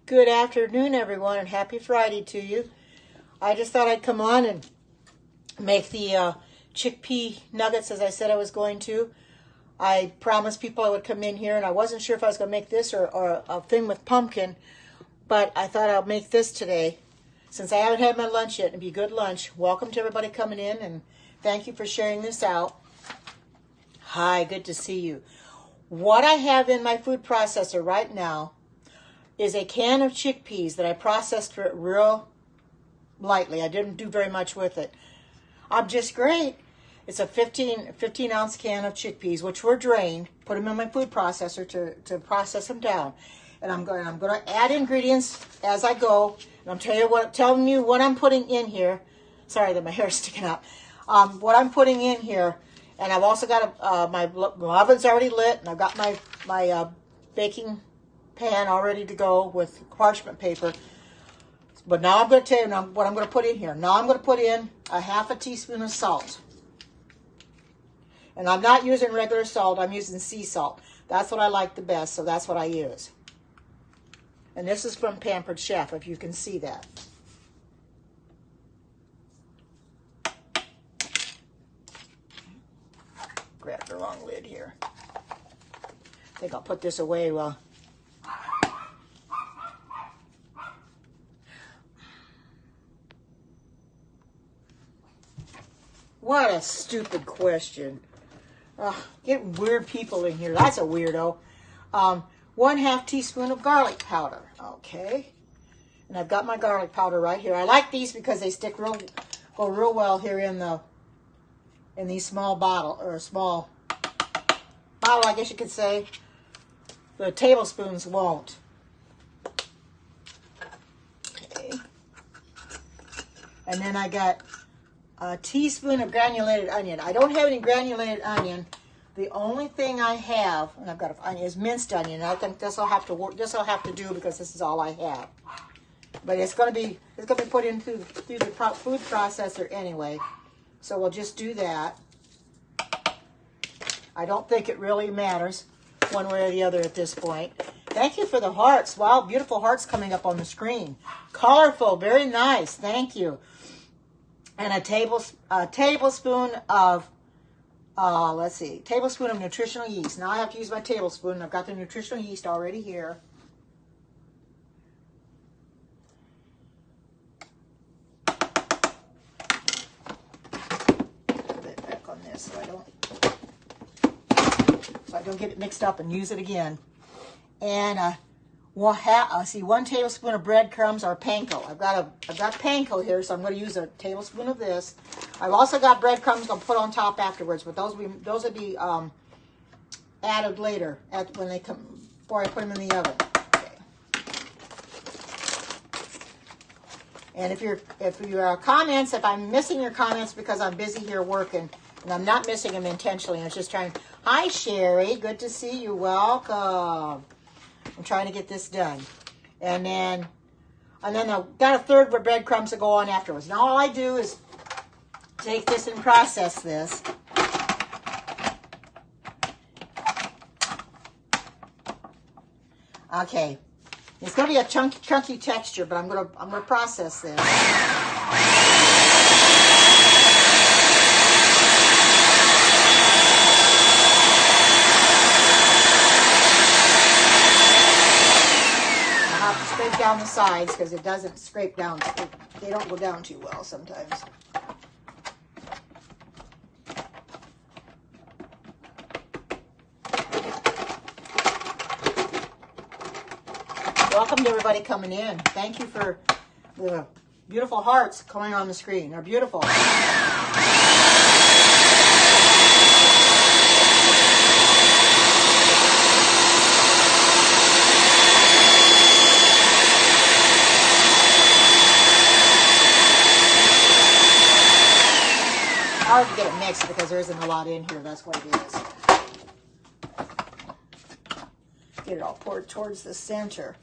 Good afternoon, everyone, and happy Friday to you. I just thought I'd come on and make the chickpea nuggets as I said I was going to. I promised people I would come in here, and I wasn't sure if I was going to make this or a thing with pumpkin, but I thought I'll make this today. Since I haven't had my lunch yet, it'd be a good lunch. Welcome to everybody coming in, and thank you for sharing this out. Hi, good to see you. What I have in my food processor right now is a can of chickpeas that I processed for it real lightly. I didn't do very much with it. I'm just great. It's a 15 ounce can of chickpeas, which were drained. Put them in my food processor to process them down. And I'm going to add ingredients as I go. And I'm telling you what I'm putting in here. Sorry that my hair's sticking up. What I'm putting in here. And I've also got my oven's already lit, and I've got my baking pan all ready to go with parchment paper. But now I'm going to tell you what I'm going to put in here. Now I'm going to put in a half a teaspoon of salt. And I'm not using regular salt. I'm using sea salt. That's what I like the best, so that's what I use. And this is from Pampered Chef, if you can see that. Grabbed the wrong lid here. I think I'll put this away well. What a stupid question. Getting weird people in here. That's a weirdo. 1/2 teaspoon of garlic powder. Okay. And I've got my garlic powder right here. I like these because they go real well here in these small bottle, or a small bottle, I guess you could say. The tablespoons won't. Okay. And then I got a teaspoon of granulated onion. I don't have any granulated onion. The only thing I have, and I've got onion, is minced onion. And I think this will have to work. This will have to do because this is all I have. But it's going to be put in through the food processor anyway. So we'll just do that. I don't think it really matters one way or the other at this point. Thank you for the hearts. Wow, beautiful hearts coming up on the screen. Colorful, very nice. Thank you. And a tablespoon of, tablespoon of nutritional yeast. Now I have to use my tablespoon. I've got the nutritional yeast already here. Put it back on this so I don't get it mixed up and use it again. And we'll see 1 tablespoon of breadcrumbs or panko. I've got panko here, so I'm going to use a tablespoon of this. I've also got breadcrumbs I'll put on top afterwards, but those will be added later when they come before I put them in the oven. Okay. And if your comments, if I'm missing your comments because I'm busy here working, and I'm not missing them intentionally, I'm just trying. Hi Sherry, good to see you. Welcome. I'm trying to get this done. And then I've got a third of breadcrumbs to go on afterwards. Now all I do is take this and process this. Okay. It's going to be a chunky texture, but I'm going to process this. Scrape down the sides because it doesn't scrape down. They don't go down too well sometimes. Welcome to everybody coming in. Thank you for the beautiful hearts coming on the screen. They're beautiful. Hard to get it mixed because there isn't a lot in here. That's what it is. Get it all poured towards the center.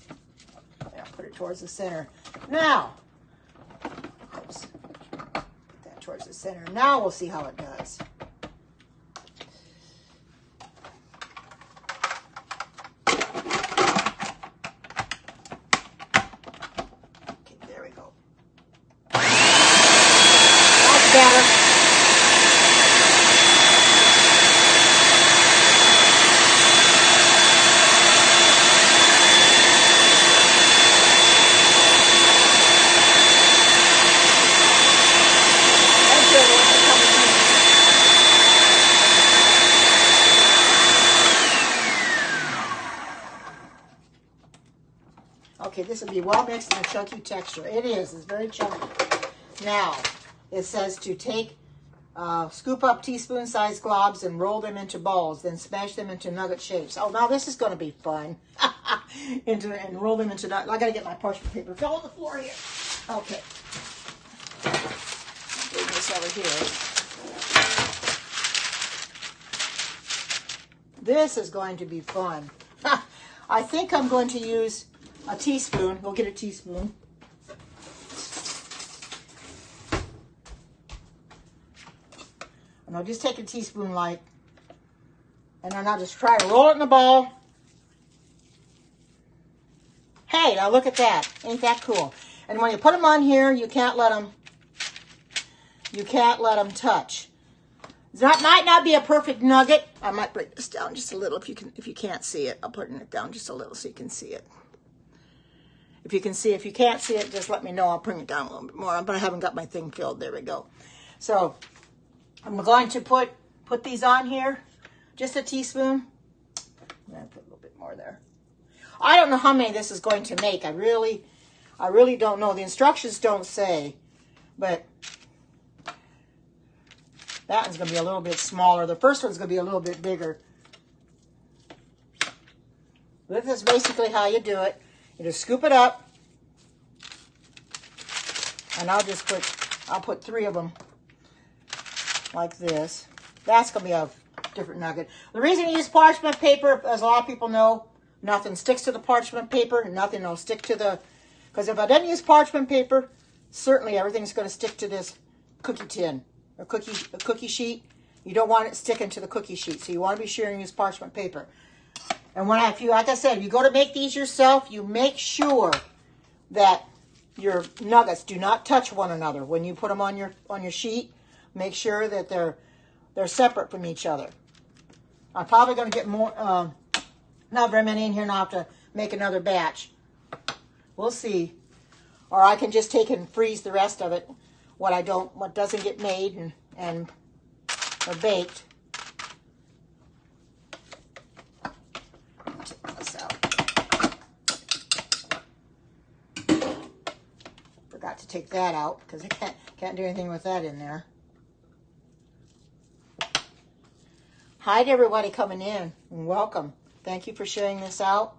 Yeah, put it towards the center. Now, oops, put that towards the center. Now we'll see how it does. Okay, this will be well mixed and a chunky texture. It is. It's very chunky. Now, it says to take, scoop up teaspoon-sized globs and roll them into balls, then smash them into nugget shapes. Oh, now this is going to be fun. And roll them into nugget. I got to get my parchment paper. It fell on the floor here. Okay. Bring this over here. This is going to be fun. I think I'm going to use a teaspoon. Go get a teaspoon. And I'll just take a teaspoon light. And then I'll just try to roll it in a ball. Hey, now look at that. Ain't that cool? And when you put them on here, you can't let them touch. That might not be a perfect nugget. I might break this down just a little if you can't see it. I'll put it down just a little so you can see it. If you can see, if you can't see it, just let me know. I'll bring it down a little bit more. But I haven't got my thing filled. There we go. So I'm going to put these on here. Just a teaspoon. I'm going to put a little bit more there. I don't know how many this is going to make. I really don't know. The instructions don't say. But that one's going to be a little bit smaller. The first one's going to be a little bit bigger. This is basically how you do it. You just scoop it up. And I'll put 3 of them like this. That's going to be a different nugget. The reason you use parchment paper, as a lot of people know, nothing sticks to the parchment paper and nothing will stick to the... Because if I didn't use parchment paper, certainly everything's going to stick to this cookie tin. A cookie sheet. You don't want it sticking to the cookie sheet, so you want to be sure and use parchment paper. And like I said, if you go to make these yourself, you make sure that your nuggets do not touch one another when you put them on your sheet. Make sure that they're separate from each other. I'm probably going to get more, not very many in here, and I'll have to make another batch. We'll see. Or I can just take and freeze the rest of it. What doesn't get made or baked. Take this out. Forgot to take that out because I can't do anything with that in there. Hi to everybody coming in and welcome. Thank you for sharing this out.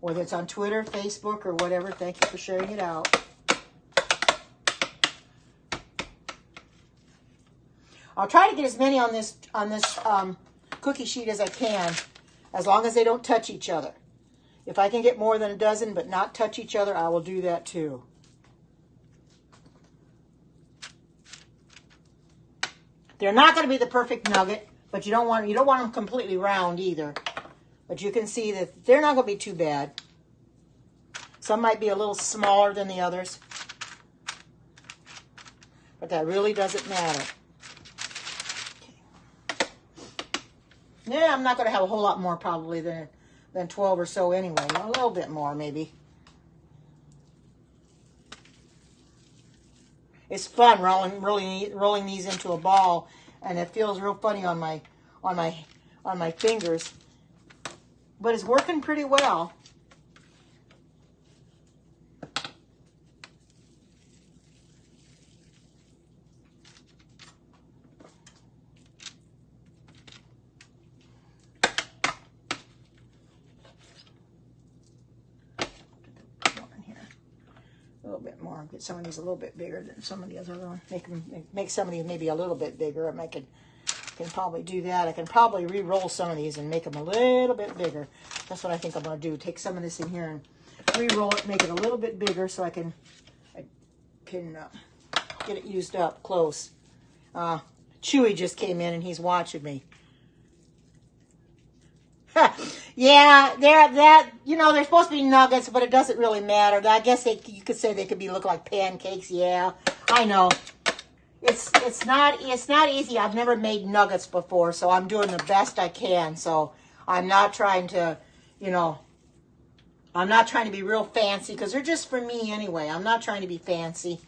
Whether it's on Twitter, Facebook, or whatever, thank you for sharing it out. I'll try to get as many on this cookie sheet as I can, as long as they don't touch each other. If I can get more than a dozen but not touch each other, I will do that too. They're not going to be the perfect nugget, but you don't want them completely round either. But you can see that they're not going to be too bad. Some might be a little smaller than the others. But that really doesn't matter. Okay. Yeah, I'm not going to have a whole lot more probably than 12 or so anyway. A little bit more maybe. It's fun rolling these into a ball, and it feels real funny on my fingers. But it's working pretty well. A little bit more. Get some of these a little bit bigger than some of the other ones. Make some of these maybe a little bit bigger. I can probably do that. I can probably re-roll some of these and make them a little bit bigger. That's what I think I'm going to do. Take some of this in here and re-roll it, make it a little bit bigger so I can get it used up close. Chewy just came in and he's watching me. Yeah, they're supposed to be nuggets, but it doesn't really matter. I guess you could say they could look like pancakes. Yeah, I know. It's not easy. I've never made nuggets before, so I'm doing the best I can. So I'm not trying to, I'm not trying to be real fancy because they're just for me anyway. I'm not trying to be fancy,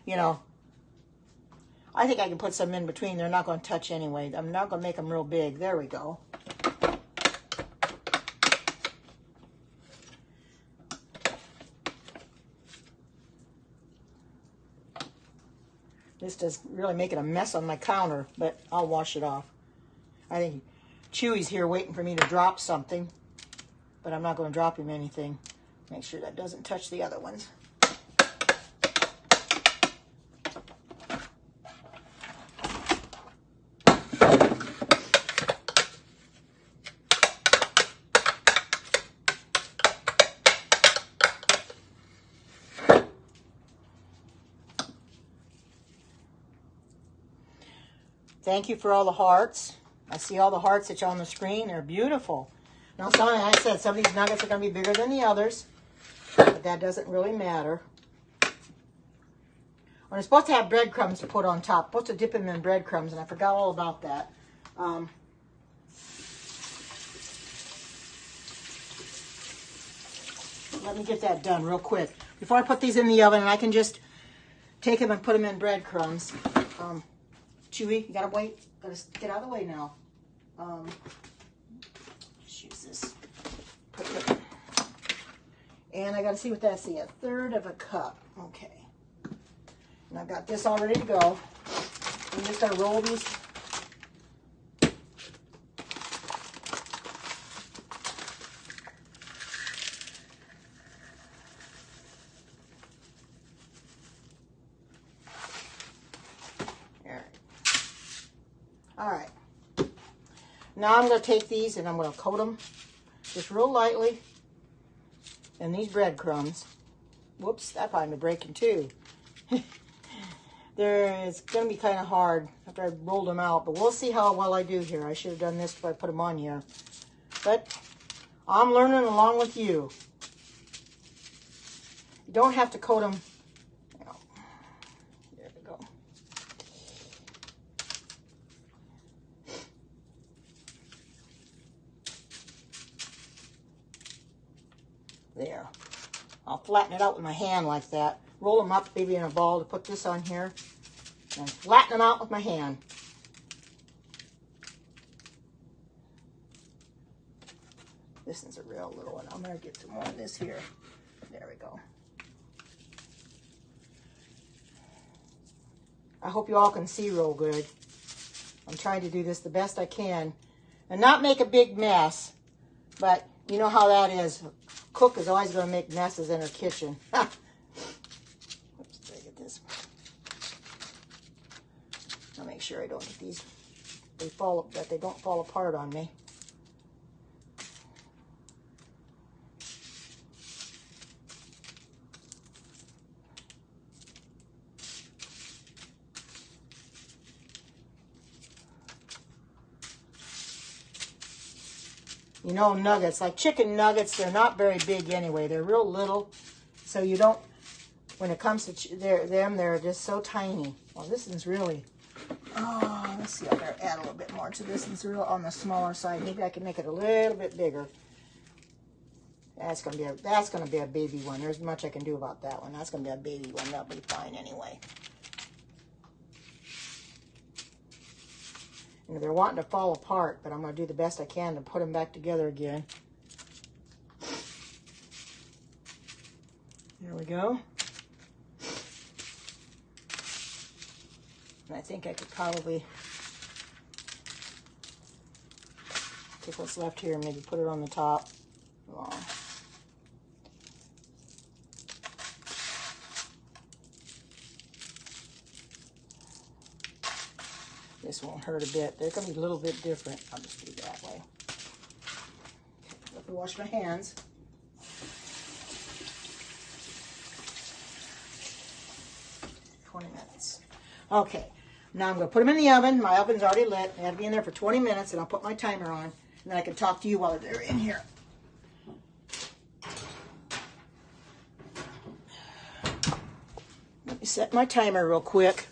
I think I can put some in between. They're not going to touch anyway. I'm not going to make them real big. There we go. This is really making a mess on my counter, but I'll wash it off. I think Chewy's here waiting for me to drop something, but I'm not going to drop him anything. Make sure that doesn't touch the other ones. Thank you for all the hearts. I see all the hearts that are on the screen. They're beautiful. Now, I said some of these nuggets are going to be bigger than the others, but that doesn't really matter. We're supposed to have breadcrumbs to put on top. Supposed to dip them in breadcrumbs, and I forgot all about that. Let me get that done real quick before I put these in the oven, and I can just take them and put them in breadcrumbs. Chewy, you gotta wait. Gotta get out of the way now. Just use this. And I gotta see what that's. See, 1/3 of a cup. Okay. And I've got this all ready to go. I'm just gonna roll these. All right, now I'm going to take these and I'm going to coat them just real lightly in these breadcrumbs. Whoops, that probably be breaking too. It's going to be kind of hard after I rolled them out, but we'll see how well I do here. I should have done this before I put them on here, but I'm learning along with you. You don't have to coat them. There we go. There. I'll flatten it out with my hand like that. Roll them up maybe in a ball to put this on here. And flatten them out with my hand. This is a real little one. I'm going to get some more of this here. There we go. I hope you all can see real good. I'm trying to do this the best I can. And not make a big mess. But you know how that is. Cook is always going to make messes in her kitchen. Oops, did I get this? I'll make sure I don't get these. That they don't fall apart on me. You know, nuggets, like chicken nuggets, they're not very big anyway. They're real little. So you don't, when it comes to them, they're just so tiny. Well, this is really, oh, let's see, I better add a little bit more to this. It's real on the smaller side. Maybe I can make it a little bit bigger. That's gonna be a baby one. There's much I can do about that one. That's gonna be a baby one. That'll be fine anyway. And they're wanting to fall apart, but I'm going to do the best I can to put them back together again. There we go. And I think I could probably take what's left here and maybe put it on the top. Oh. This won't hurt a bit. They're going to be a little bit different. I'll just do it that way. Okay, let me wash my hands. Okay, now I'm going to put them in the oven. My oven's already lit. They have to be in there for 20 minutes, and I'll put my timer on, and then I can talk to you while they're in here. Let me set my timer real quick.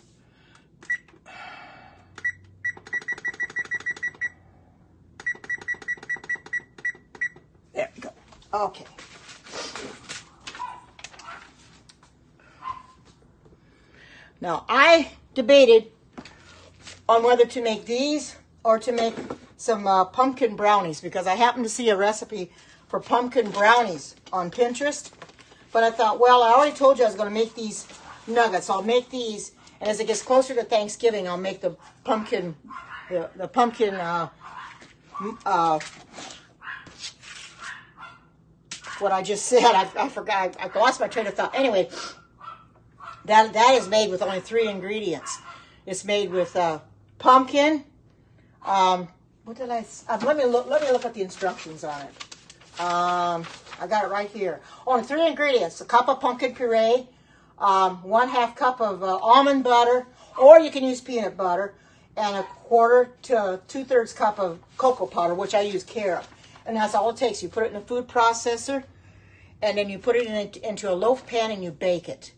There we go. Okay. Now, I debated on whether to make these or to make some pumpkin brownies, because I happened to see a recipe for pumpkin brownies on Pinterest. But I thought, well, I already told you I was going to make these nuggets. I'll make these, And as it gets closer to Thanksgiving, I'll make the pumpkin, the pumpkin, what I just said. I forgot. I lost my train of thought. Anyway, that is made with only 3 ingredients. It's made with pumpkin. What did I? Let me look at the instructions on it. I got it right here. Only 3 ingredients: a cup of pumpkin puree, 1/2 cup of almond butter, or you can use peanut butter, and 1/4 to 2/3 cup of cocoa powder, which I use carob. And that's all it takes. You put it in a food processor, and then you put it into a loaf pan and you bake it.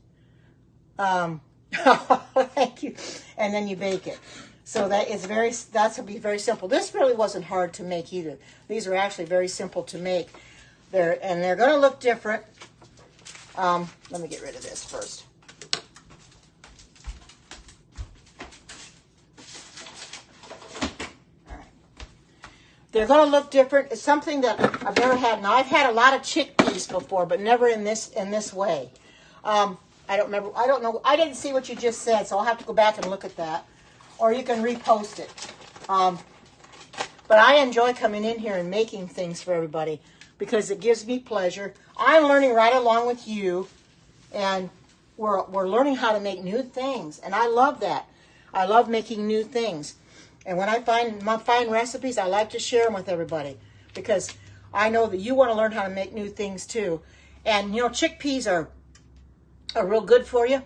Thank you. And then you bake it. So that's going to be very simple. This really wasn't hard to make either. These are actually very simple to make. They're going to look different. Let me get rid of this first. All right. They're going to look different. It's something that I've never had. Now, I've had a lot of chickpeas before, but never in this way. I don't remember. I don't know. I didn't see what you just said, so I'll have to go back and look at that. Or you can repost it. But I enjoy coming in here and making things for everybody because it gives me pleasure. I'm learning right along with you, and we're learning how to make new things, and I love that. I love making new things. And when I find recipes, I like to share them with everybody because I know that you want to learn how to make new things too. And, you know, chickpeas are real good for you.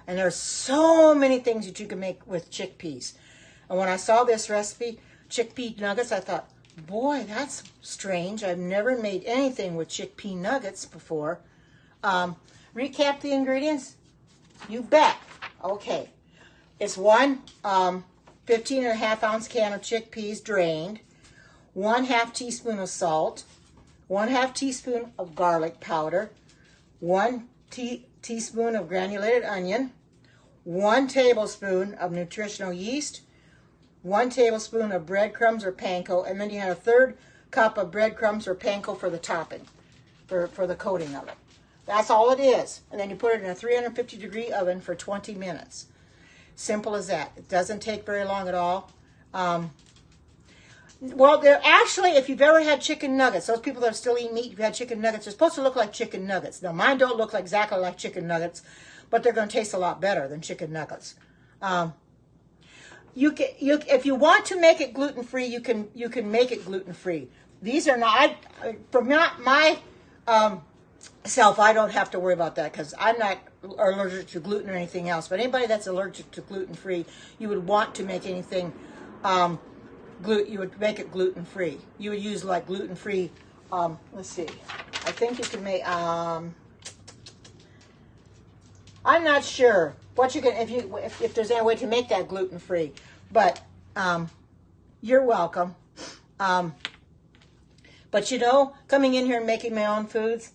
And there's so many things that you can make with chickpeas. And when I saw this recipe, chickpea nuggets, I thought, boy, that's strange. I've never made anything with chickpea nuggets before. Recap the ingredients? You bet. Okay. It's 1 15.5 ounce can of chickpeas drained, 1/2 teaspoon of salt, 1/2 teaspoon of garlic powder, 1 teaspoon of granulated onion, 1 tablespoon of nutritional yeast, 1 tablespoon of breadcrumbs or panko, and then you have 1/3 cup of breadcrumbs or panko for the topping, for the coating of it. That's all it is. And then you put it in a 350-degree oven for 20 minutes. Simple as that. It doesn't take very long at all. Well, they're actually, if you've ever had chicken nuggets, those people that still eat meat, you've had chicken nuggets, they're supposed to look like chicken nuggets. Now, mine don't look exactly like chicken nuggets, but they're going to taste a lot better than chicken nuggets. If you want to make it gluten-free, you can make it gluten-free. These are not, for my self, I don't have to worry about that because I'm not allergic to gluten or anything else. But anybody that's allergic to gluten-free, you would want to make anything you would make it gluten-free. You would use like gluten-free, let's see, I think you can make, I'm not sure what you can, if there's any way to make that gluten-free, but you're welcome. But you know, coming in here and making my own foods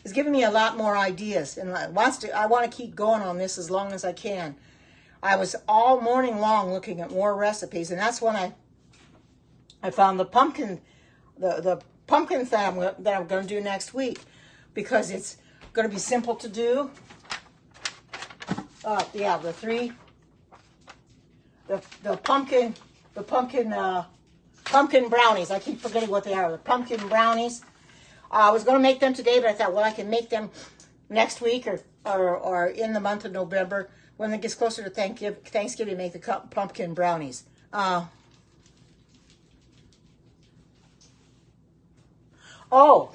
is giving me a lot more ideas, and I want to keep going on this as long as I can. I was all morning long looking at more recipes, and that's when I found the pumpkin that I'm going to do next week because it's going to be simple to do. Yeah, the pumpkin brownies. I keep forgetting what they are. The pumpkin brownies. I was going to make them today, but I thought, well, I can make them next week or in the month of November when it gets closer to Thanksgiving. Make the pumpkin brownies. Oh,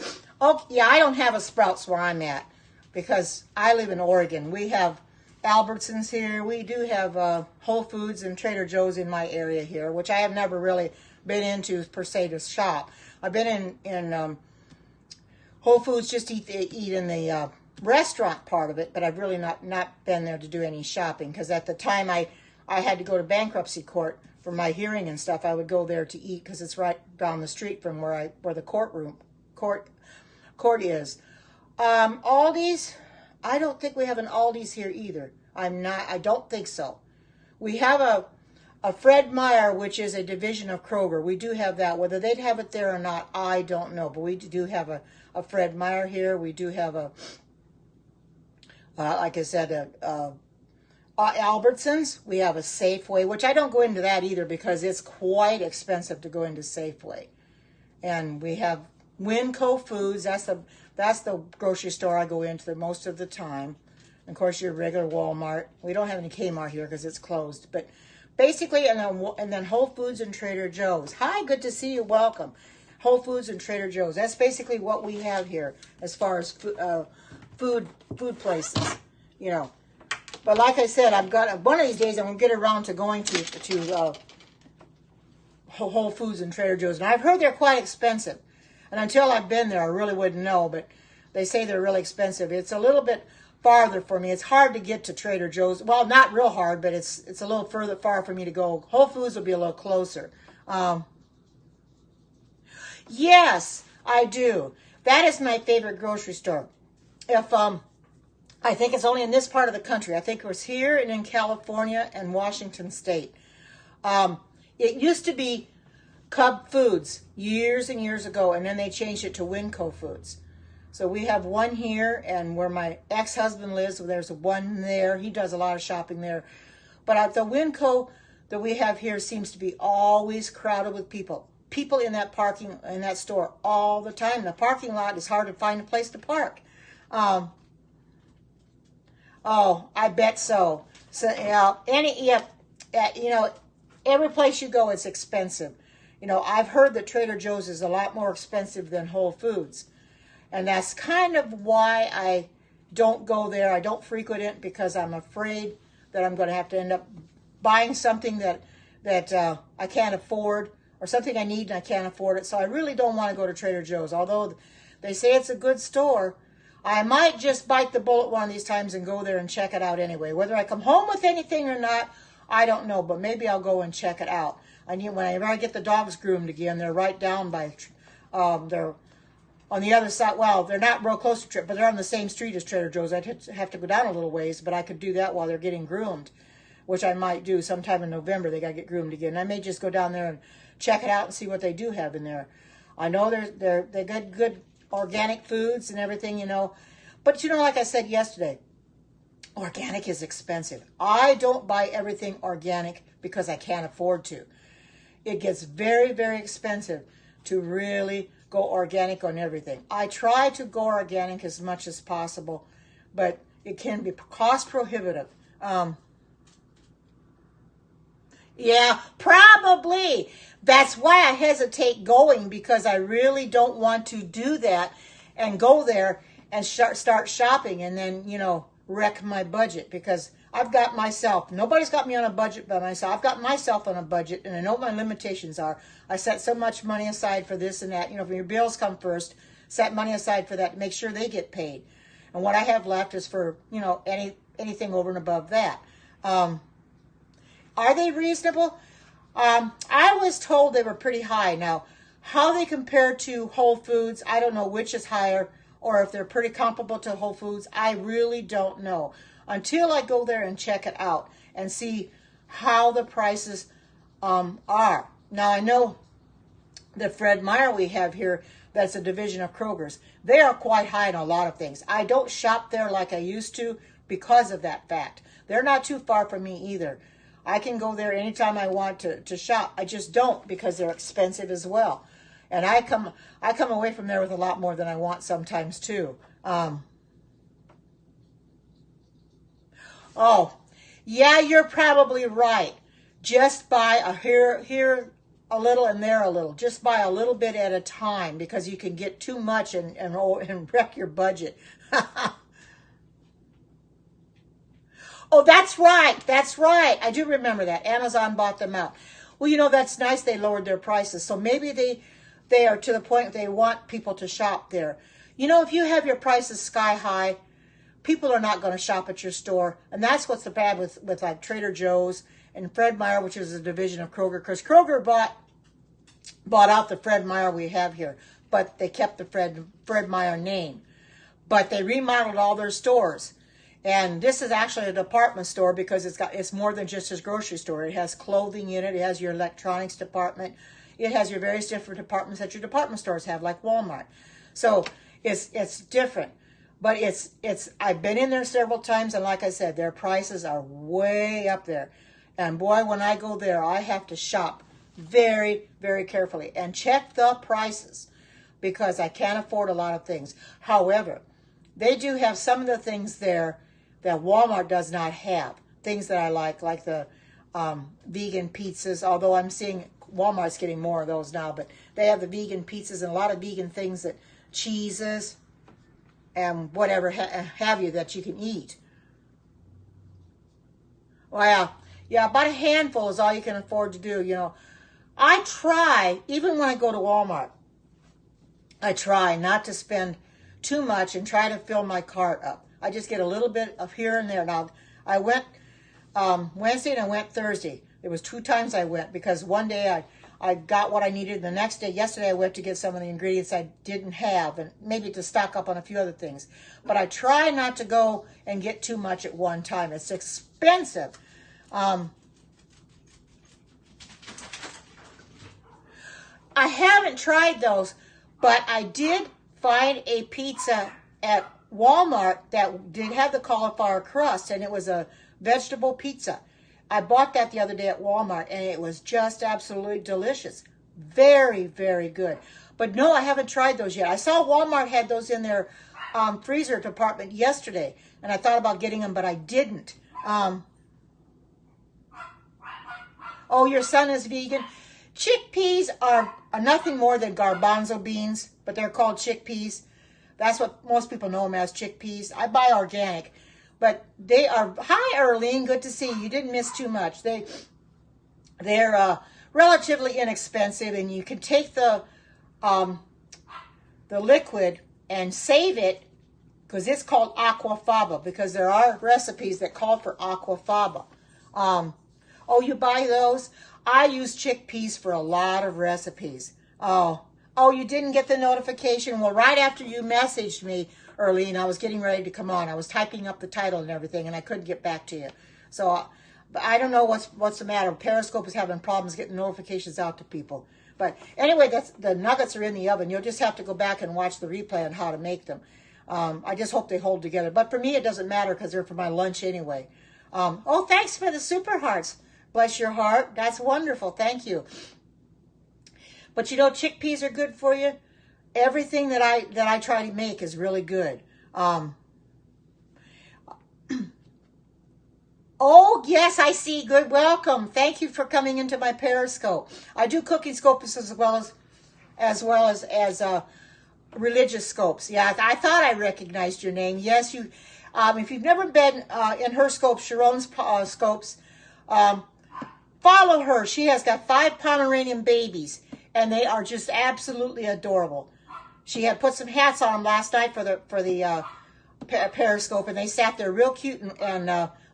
yeah, I don't have a Sprouts where I'm at because I live in Oregon. We have Albertsons here. We do have Whole Foods and Trader Joe's in my area here, which I have never really been into per se to shop. I've been in Whole Foods just to eat in the restaurant part of it, but I've really not been there to do any shopping because at the time I had to go to bankruptcy court for my hearing and stuff. I would go there to eat because it's right down the street from where the court is. Aldi's, I don't think we have an Aldi's here either. I don't think so. We have a Fred Meyer, which is a division of Kroger. We do have that. Whether they'd have it there or not, I don't know. But we do have a Fred Meyer here. We do have like I said, Albertsons. We have a Safeway, which I don't go into that either because it's quite expensive to go into Safeway. And we have Winco Foods. That's the grocery store I go into most of the time. And of course, your regular Walmart. We don't have any Kmart here because it's closed. But basically, and then Whole Foods and Trader Joe's. Hi, good to see you. Welcome. Whole Foods and Trader Joe's. That's basically what we have here as far as food places. You know. But like I said, I've got one of these days I'm gonna get around to going to Whole Foods and Trader Joe's, and I've heard they're quite expensive. And until I've been there, I really wouldn't know. But they say they're really expensive. It's a little bit farther for me. It's hard to get to Trader Joe's. Well, not real hard, but it's a little far for me to go. Whole Foods will be a little closer. Yes, I do. That is my favorite grocery store. If I think it's only in this part of the country. I think it was here and in California and Washington State. It used to be Cub Foods years and years ago, and then they changed it to Winco Foods. So we have one here, and where my ex-husband lives, there's one there. He does a lot of shopping there. But the Winco that we have here seems to be always crowded with people. People in that store all the time. The parking lot is hard to find a place to park. Oh, I bet so. So, every place you go, it's expensive. You know, I've heard that Trader Joe's is a lot more expensive than Whole Foods. And that's kind of why I don't go there. I don't frequent it because I'm afraid that I'm going to have to end up buying something that I can't afford, or something I need and I can't afford it. So I really don't want to go to Trader Joe's. Although they say it's a good store, I might just bite the bullet one of these times and go there and check it out anyway. Whether I come home with anything or not, I don't know. But maybe I'll go and check it out. Whenever I get the dogs groomed again, they're right down by, they're on the other side. Well, they're not real close to Trader, but they're on the same street as Trader Joe's. I'd have to go down a little ways, but I could do that while they're getting groomed, which I might do sometime in November. They got to get groomed again. I may just go down there and check it out and see what they do have in there. I know they got good organic foods and everything, you know. But, like I said yesterday, organic is expensive. I don't buy everything organic because I can't afford to. It gets very, very expensive to really go organic on everything. I try to go organic as much as possible, but it can be cost prohibitive. Yeah, probably. That's why I hesitate going, because I really don't want to do that and go there and start shopping and then, wreck my budget, because I've got myself. Nobody's got me on a budget by myself. I've got myself on a budget, and I know what my limitations are. I set so much money aside for this and that. When your bills come first, set money aside for that. Make sure they get paid. And what I have left is for, anything over and above that. Are they reasonable? I was told they were pretty high. Now, how they compare to Whole Foods, I don't know which is higher, or if they're pretty comparable to Whole Foods. I really don't know until I go there and check it out and see how the prices are. Now, I know the Fred Meyer we have here, that's a division of Kroger's. They are quite high in a lot of things. I don't shop there like I used to because of that fact. They're not too far from me either. I can go there anytime I want to shop. I just don't, because they're expensive as well. And I come away from there with a lot more than I want sometimes too. Oh, yeah, you're probably right. Just buy here a little and there a little. Just buy a little bit at a time, because you can get too much and wreck your budget. Oh, that's right. That's right. I do remember that. Amazon bought them out. Well, that's nice. They lowered their prices. So maybe they are to the point they want people to shop there. If you have your prices sky high, people are not going to shop at your store. And that's what's the bad with like Trader Joe's and Fred Meyer, which is a division of Kroger. Because Kroger bought out the Fred Meyer we have here. But they kept the Fred Meyer name. But they remodeled all their stores. And this is actually a department store, because it's more than just a grocery store. It has clothing in it. It has your electronics department. It has your various different departments that your department stores have, like Walmart. So it's different. But I've been in there several times, and like I said, their prices are way up there. And boy, when I go there, I have to shop very, very carefully and check the prices because I can't afford a lot of things. However, they do have some of the things there that Walmart does not have. Things that I like the vegan pizzas, although I'm seeing Walmart's getting more of those now, but they have the vegan pizzas and a lot of vegan things, that cheeses and whatever have you that you can eat. Well, yeah, about a handful is all you can afford to do, you know. I try, even when I go to Walmart, I try not to spend too much and try to fill my cart up. I just get a little bit of here and there. Now, I went Wednesday and I went Thursday. There was 2 times I went because one day I got what I needed. The next day, yesterday, I went to get some of the ingredients I didn't have and maybe to stock up on a few other things. But I try not to go and get too much at one time. It's expensive. I haven't tried those, but I did find a pizza at Walmart that did have the cauliflower crust, and it was a vegetable pizza. I bought that the other day at Walmart, and it was just absolutely delicious. Very, very good. But no, I haven't tried those yet. I saw Walmart had those in their freezer department yesterday, and I thought about getting them, but I didn't. Oh, your son is vegan? Chickpeas are nothing more than garbanzo beans, but they're called chickpeas. That's what most people know them as, chickpeas. I buy organic. But they are, hi Arlene, good to see you. You didn't miss too much. They're relatively inexpensive, and you can take the liquid and save it, because it's called aquafaba, because there are recipes that call for aquafaba. Oh, you buy those? I use chickpeas for a lot of recipes. Oh, you didn't get the notification? Well, right after you messaged me, Earlene, I was getting ready to come on. I was typing up the title and everything, and I couldn't get back to you. So I don't know what's the matter. Periscope is having problems getting notifications out to people. But anyway, the nuggets are in the oven. You'll just have to go back and watch the replay on how to make them. I just hope they hold together. But for me, it doesn't matter because they're for my lunch anyway. Oh, thanks for the super hearts. Bless your heart. That's wonderful. Thank you. But you know, chickpeas are good for you. Everything that I try to make is really good. Oh, yes, I see. Good. Welcome. Thank you for coming into my Periscope. I do cooking scopes as well as religious scopes. Yeah, I thought I recognized your name. Yes, you. If you've never been in her scopes, Sharon's scopes, follow her. She has got 5 Pomeranian babies, and they are just absolutely adorable. She had put some hats on them last night for the Periscope, and they sat there real cute and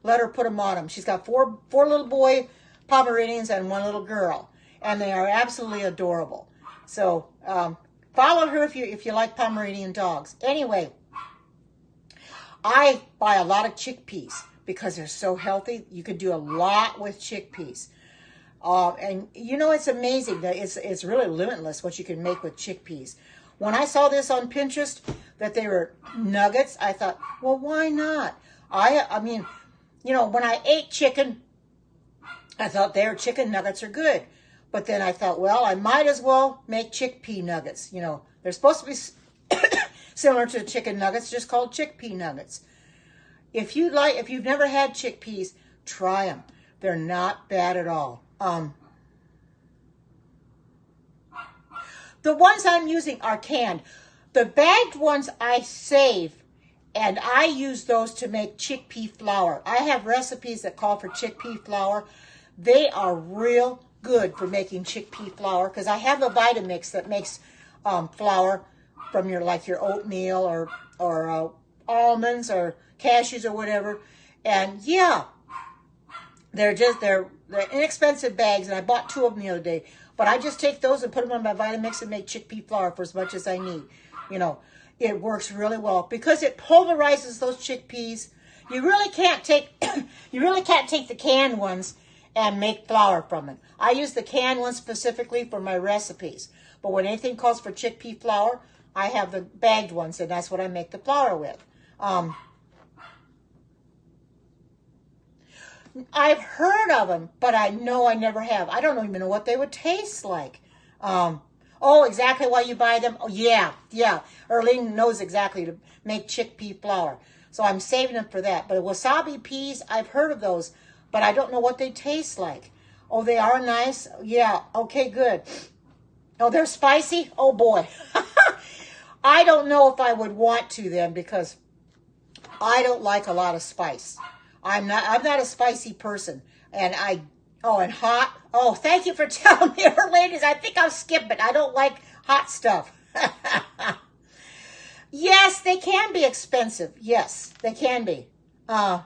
let her put them on them. She's got four little boy Pomeranians and 1 little girl, and they are absolutely adorable. So follow her if you like Pomeranian dogs. Anyway, I buy a lot of chickpeas because they're so healthy. You can do a lot with chickpeas. And you know, it's amazing that it's really limitless what you can make with chickpeas. When I saw this on Pinterest, that they were nuggets, I thought, well, why not? I mean, you know, when I ate chicken, I thought their chicken nuggets are good. But then I thought, well, I might as well make chickpea nuggets. You know, they're supposed to be similar to chicken nuggets, just called chickpea nuggets. If you've never had chickpeas, try them. They're not bad at all. The ones I'm using are canned. The bagged ones I save, and I use those to make chickpea flour. I have recipes that call for chickpea flour. They are real good for making chickpea flour because I have a Vitamix that makes flour from your oatmeal or almonds or cashews or whatever. And yeah, they're inexpensive bags, and I bought 2 of them the other day. But I just take those and put them in my Vitamix and make chickpea flour for as much as I need. You know, it works really well because it pulverizes those chickpeas. You really can't take the canned ones and make flour from it. I use the canned ones specifically for my recipes. But when anything calls for chickpea flour, I have the bagged ones, and that's what I make the flour with. Um, I've heard of them, but I know I never have. I don't even know what they would taste like. Oh, exactly why you buy them? Oh, yeah. Erlene knows exactly to make chickpea flour. So I'm saving them for that. But wasabi peas, I've heard of those, but I don't know what they taste like. Oh, they are nice? Yeah, okay, good. Oh, they're spicy? Oh, boy. I don't know if I would want to then because I don't like a lot of spice. I'm not a spicy person. And and hot. Oh, thank you for telling me, ladies. I think I'll skip it. I don't like hot stuff. Yes, they can be expensive. Yes, they can be. I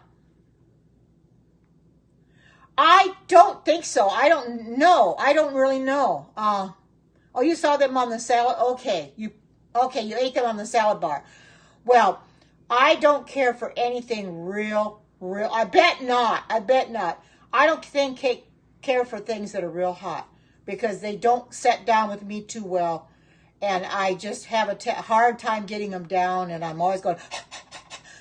don't think so. I don't know. I don't really know. Oh, you saw them on the salad? Okay. You ate them on the salad bar. Well, I don't care for anything real. I bet not. I don't care for things that are real hot because they don't set down with me too well. And I just have a hard time getting them down. And I'm always going,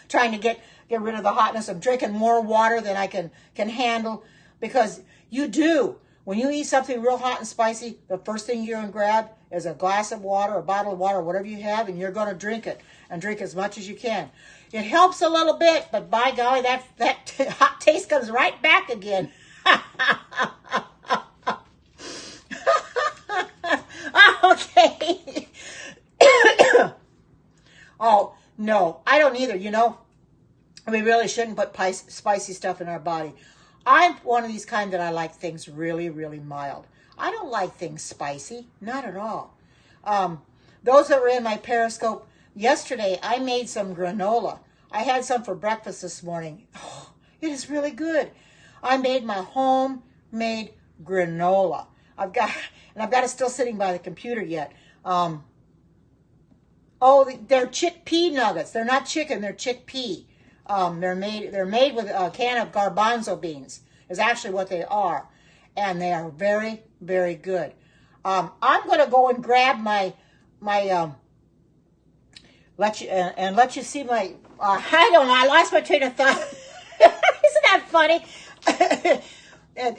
trying to get rid of the hotness. I'm drinking more water than I can handle because you do. When you eat something real hot and spicy, the first thing you're going to grab is a glass of water, a bottle of water, whatever you have, and you're going to drink it and drink as much as you can. It helps a little bit, but by golly, that hot taste comes right back again. Okay. Oh, no, I don't either, We really shouldn't put spicy stuff in our body. I'm one of these kind that I like things really, really mild. I don't like things spicy, not at all. Those that were in my Periscope yesterday, I made some granola. I had some for breakfast this morning. Oh, it is really good. I made my homemade granola. I've got it still sitting by the computer yet. They're chickpea nuggets. They're not chicken. They're chickpea. They're made with a can of garbanzo beans. Is actually what they are, and they are very, very good. I'm going to go and grab my let you see my. I don't know. I lost my train of thought. Isn't that funny? And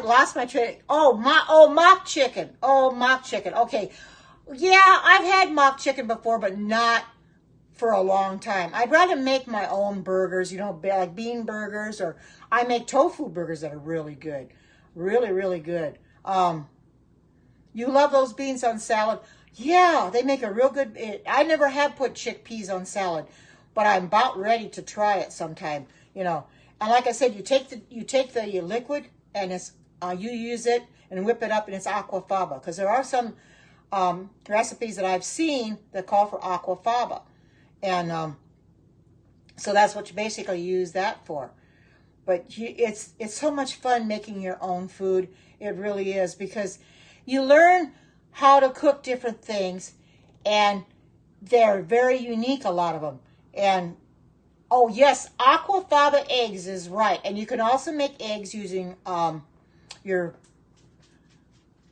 lost my train. Mock chicken. Oh, mock chicken. Okay. Yeah, I've had mock chicken before, but not for a long time. I'd rather make my own burgers, like bean burgers, or I make tofu burgers that are really good. Really, really good. You love those beans on salad? Yeah, they make a real good. I never have put chickpeas on salad, but I'm about ready to try it sometime. And like I said, you take the liquid and it's you use it and whip it up and it's aquafaba because there are some recipes that I've seen that call for aquafaba, and so that's what you basically use that for. But it's so much fun making your own food. It really is because you learn how to cook different things, and they're very unique, a lot of them. And oh yes, aquafaba eggs is right. And you can also make eggs using your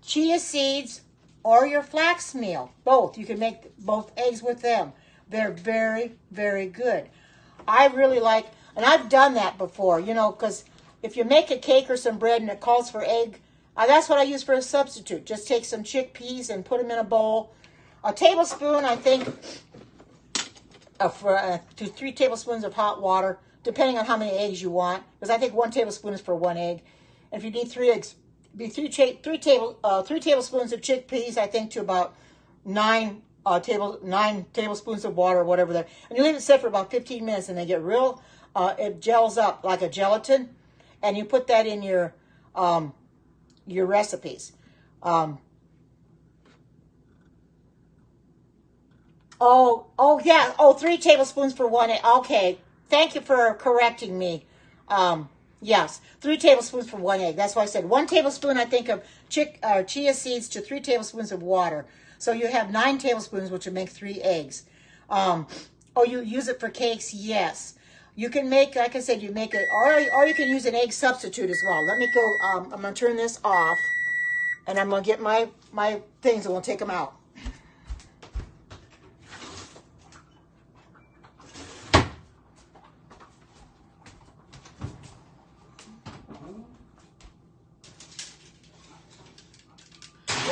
chia seeds or your flax meal. Both. You can make both eggs with them. They're very, very good. I really like, and I've done that before, because if you make a cake or some bread and it calls for egg, that's what I use for a substitute. Just take some chickpeas and put them in a bowl. A tablespoon, I think, to 3 tablespoons of hot water, depending on how many eggs you want. Because I think 1 tablespoon is for 1 egg. And if you need 3 eggs, it'd be 3 tablespoons of chickpeas, I think, to about 9 tablespoons of water or whatever there. And you leave it set for about 15 minutes, and they get real. It gels up like a gelatin, and you put that in your recipes. 3 tablespoons for 1 egg. Okay, thank you for correcting me. Yes, 3 tablespoons for 1 egg. That's why I said 1 tablespoon, I think, of chia seeds to 3 tablespoons of water. So you have 9 tablespoons, which would make 3 eggs. You use it for cakes? Yes. You can make, like I said, you make it, or you can use an egg substitute as well. Let me go, I'm going to turn this off, and I'm going to get my things, and we'll take them out.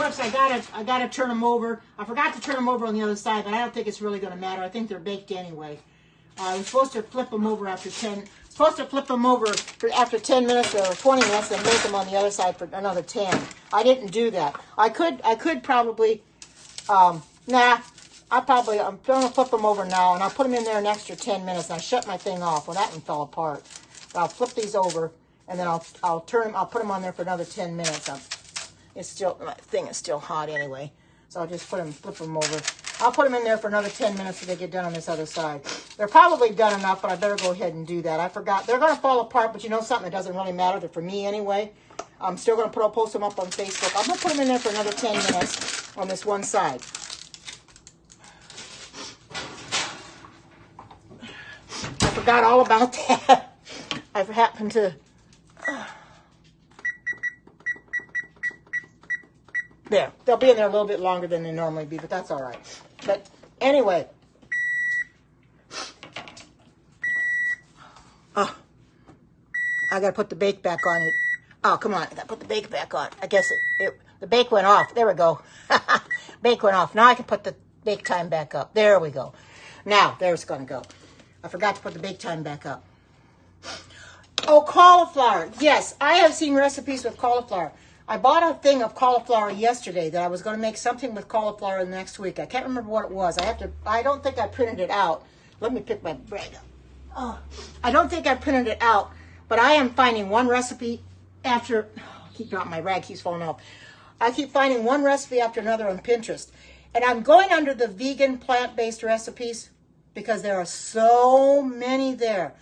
works. I gotta turn them over. I forgot to turn them over on the other side, but I don't think it's really going to matter. I think they're baked anyway. I'm supposed to flip them over after 10. Supposed to flip them over after 10 minutes or 20 minutes, and bake them on the other side for another 10. I didn't do that. I could probably. I'm going to flip them over now, and I'll put them in there an extra 10 minutes, and I shut my thing off. Well, that one fell apart. But I'll flip these over, and then I'll turn them. I'll put them on there for another 10 minutes. My thing is still hot anyway, so I'll just flip them over. I'll put them in there for another 10 minutes so they get done on this other side. They're probably done enough, but I better go ahead and do that. I forgot. They're going to fall apart, but you know something? It doesn't really matter. They're for me anyway. I'm still going to post them up on Facebook. I'm going to put them in there for another 10 minutes on this one side. I forgot all about that. I happened to... There. They'll be in there a little bit longer than they normally be, but that's all right. But anyway. Oh. I got to put the bake back on it. Oh, come on. I got to put the bake back on. I guess the bake went off. There we go. Bake went off. Now I can put the bake time back up. There we go. Now, there it's going to go. I forgot to put the bake time back up. Oh, cauliflower. Yes, I have seen recipes with cauliflower. I bought a thing of cauliflower yesterday that I was going to make something with cauliflower next week. I can't remember what it was. I don't think I printed it out. Let me pick my rag up. Oh, I don't think I printed it out, but I am finding one recipe after... I keep dropping my rag, keeps falling off. I keep finding one recipe after another on Pinterest. And I'm going under the vegan plant-based recipes because there are so many there.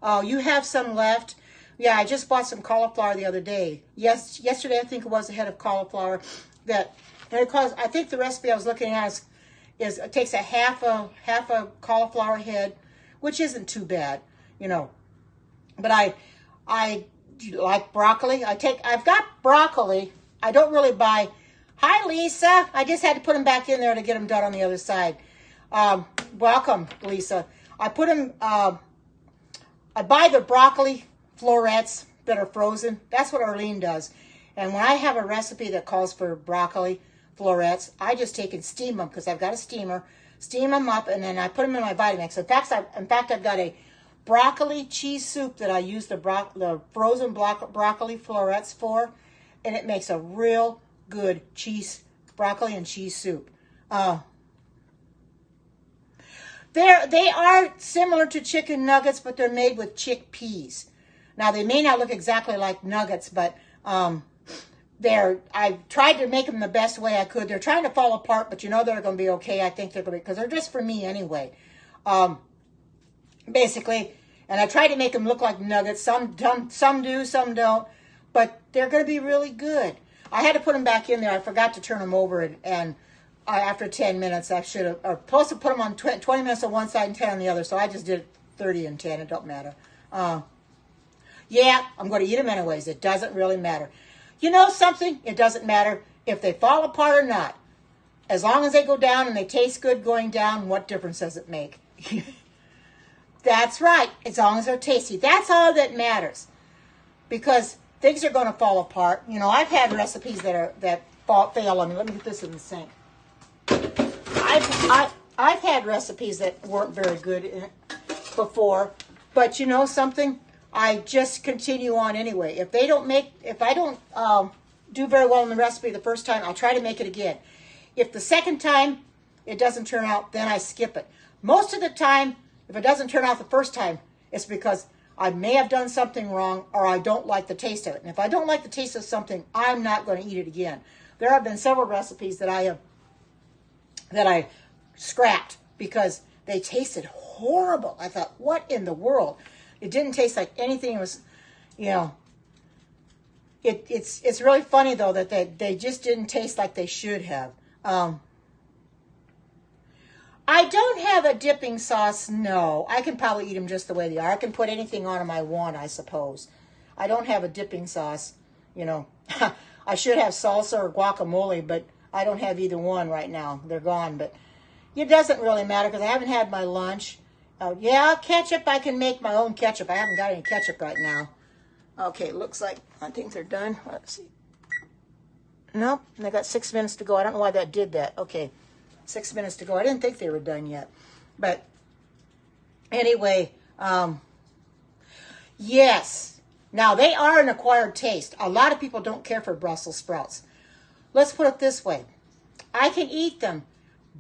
You have some left. Yeah, I just bought some cauliflower the other day. Yesterday I think it was a head of cauliflower. And I think the recipe I was looking at is it takes a half a cauliflower head, which isn't too bad, you know. But I like broccoli. I've got broccoli. I don't really buy. Hi, Lisa. I just had to put them back in there to get them done on the other side. Welcome, Lisa. I put them. I buy the broccoli florets that are frozen. That's what Arlene does. And when I have a recipe that calls for broccoli florets, I just take and steam them because I've got a steamer. Steam them up, and then I put them in my Vitamix. In fact, I've got a broccoli cheese soup that I use the frozen broccoli florets for, and it makes a real good broccoli and cheese soup. They are similar to chicken nuggets, but they're made with chickpeas. Now, they may not look exactly like nuggets, but I tried to make them the best way I could. They're trying to fall apart, but you know they're going to be okay. I think they're going to be, because they're just for me anyway. Basically, and I tried to make them look like nuggets. Some do, some don't, but they're going to be really good. I had to put them back in there. I forgot to turn them over, and after 10 minutes, I should have, or supposed to put them on 20 minutes on one side and 10 on the other, so I just did 30 and 10. It don't matter. Yeah, I'm going to eat them anyways. It doesn't really matter. You know something? It doesn't matter if they fall apart or not. As long as they go down and they taste good going down, what difference does it make? That's right. As long as they're tasty. That's all that matters. Because things are going to fall apart. You know, I've had recipes that fail on me. Let me get this in the sink. I've had recipes that weren't very good before. But you know something? I just continue on anyway. If I don't do very well in the recipe the first time, I'll try to make it again. If the second time it doesn't turn out, then I skip it. Most of the time, if it doesn't turn out the first time, it's because I may have done something wrong or I don't like the taste of it. And if I don't like the taste of something, I'm not going to eat it again. There have been several recipes that I scrapped because they tasted horrible. I thought, what in the world? It didn't taste like anything. It was, you know, it's really funny, though, that they just didn't taste like they should have. I don't have a dipping sauce, no. I can probably eat them just the way they are. I can put anything on them I want, I suppose. I don't have a dipping sauce, you know. I should have salsa or guacamole, but I don't have either one right now. They're gone, but it doesn't really matter because I haven't had my lunch. Yeah, ketchup, I can make my own ketchup. I haven't got any ketchup right now. Okay, looks like I think they're done. Let's see. Nope, I got 6 minutes to go. I don't know why that did that. Okay, 6 minutes to go. I didn't think they were done yet. But anyway, yes. Now, they are an acquired taste. A lot of people don't care for Brussels sprouts. Let's put it this way. I can eat them,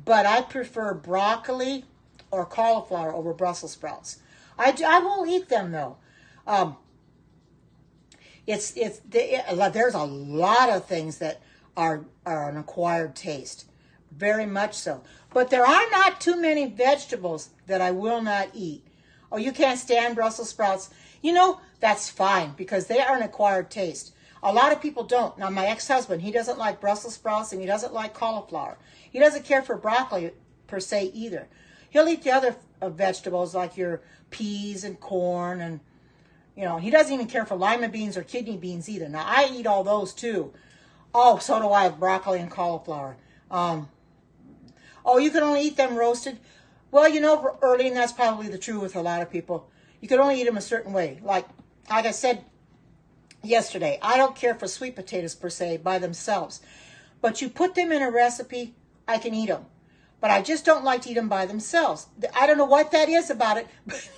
but I prefer broccoli or cauliflower over Brussels sprouts. I will eat them, though. There's a lot of things that are an acquired taste. Very much so. But there are not too many vegetables that I will not eat. Oh, you can't stand Brussels sprouts? You know, that's fine because they are an acquired taste. A lot of people don't. Now, my ex-husband, he doesn't like Brussels sprouts and he doesn't like cauliflower. He doesn't care for broccoli per se either. He'll eat the other vegetables like your peas and corn and, you know, he doesn't even care for lima beans or kidney beans either. Now, I eat all those too. Oh, so do I, broccoli and cauliflower. Oh, you can only eat them roasted? Well, you know, Earlene, that's probably the truth with a lot of people. You can only eat them a certain way. Like I said yesterday, I don't care for sweet potatoes per se by themselves. But you put them in a recipe, I can eat them. But I just don't like to eat them by themselves. I don't know what that is about it, but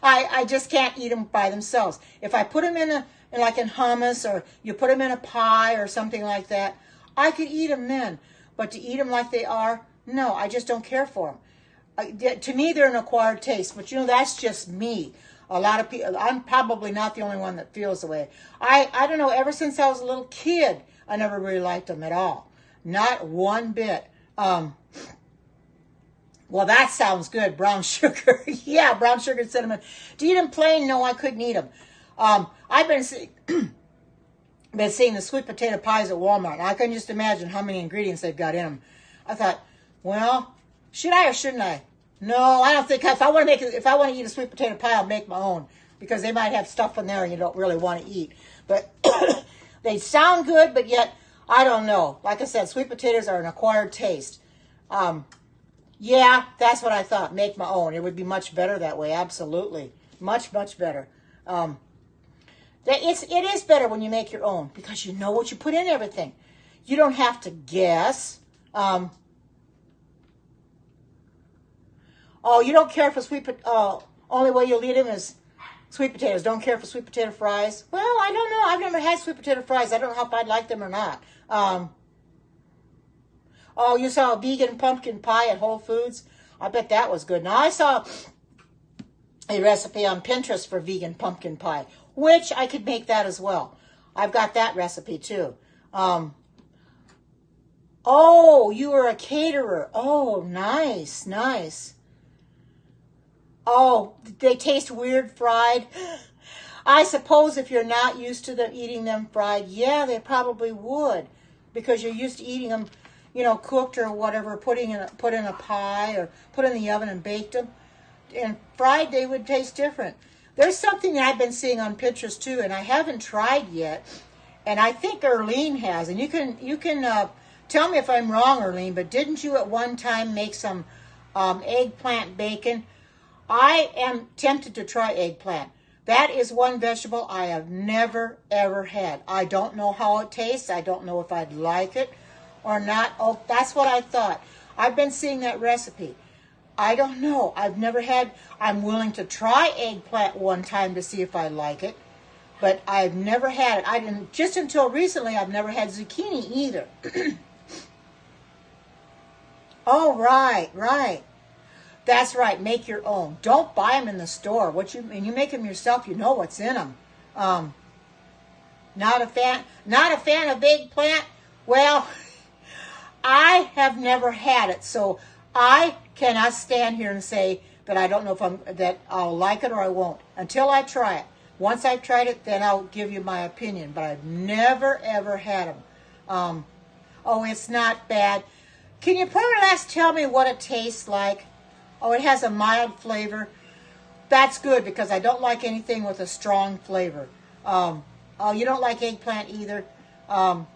I just can't eat them by themselves. If I put them in like in hummus or you put them in a pie or something like that, I could eat them then. But to eat them like they are, no, I just don't care for them. To me, they're an acquired taste. But, you know, that's just me. A lot of people, I'm probably not the only one that feels the way. I don't know, ever since I was a little kid, I never really liked them at all. Not one bit. Well, that sounds good. Brown sugar. Yeah, brown sugar and cinnamon. To eat them plain, no, I couldn't eat them. I've been seeing the sweet potato pies at Walmart. And I can just imagine how many ingredients they've got in them. I thought, well, should I or shouldn't I? No, I don't think. If I want to eat a sweet potato pie, I'll make my own because they might have stuff in there you don't really want to eat. But they sound good, but yet I don't know. Like I said, sweet potatoes are an acquired taste. Yeah, that's what I thought. Make my own. It would be much better that way. Absolutely, much better. It is better when you make your own because you know what you put in everything. You don't have to guess. Oh, you don't care for only way you'll eat them is sweet potatoes. Don't care for sweet potato fries. Well, I don't know. I've never had sweet potato fries. I don't know if I'd like them or not. Oh, you saw a vegan pumpkin pie at Whole Foods? I bet that was good. Now, I saw a recipe on Pinterest for vegan pumpkin pie, which I could make that as well. I've got that recipe too. Oh, you are a caterer. Oh, nice. Oh, they taste weird fried. I suppose if you're not used to them eating them fried, yeah, they probably would, because you're used to eating them, you know, cooked or whatever, put in a pie or put in the oven and baked them. And fried, they would taste different. There's something that I've been seeing on Pinterest too, and I haven't tried yet, and I think Earlene has. And you can tell me if I'm wrong, Earlene, but didn't you at one time make some eggplant bacon? I am tempted to try eggplant. That is one vegetable I have never, ever had. I don't know how it tastes. I don't know if I'd like it or not. Oh, that's what I thought. I've been seeing that recipe. I don't know. I've never had. I'm willing to try eggplant one time to see if I like it, but I've never had it. I didn't. Just until recently, I've never had zucchini either. Oh, right. That's right. Make your own. Don't buy them in the store. And you make them yourself. You know what's in them. Not a fan of eggplant. Well, I have never had it, so I cannot stand here and say that I don't know that I'll like it or I won't until I try it. Once I've tried it, then I'll give you my opinion. But I've never ever had them. Oh, it's not bad. Can you please tell me what it tastes like? Oh, it has a mild flavor. That's good because I don't like anything with a strong flavor. Oh, you don't like eggplant either? Yeah,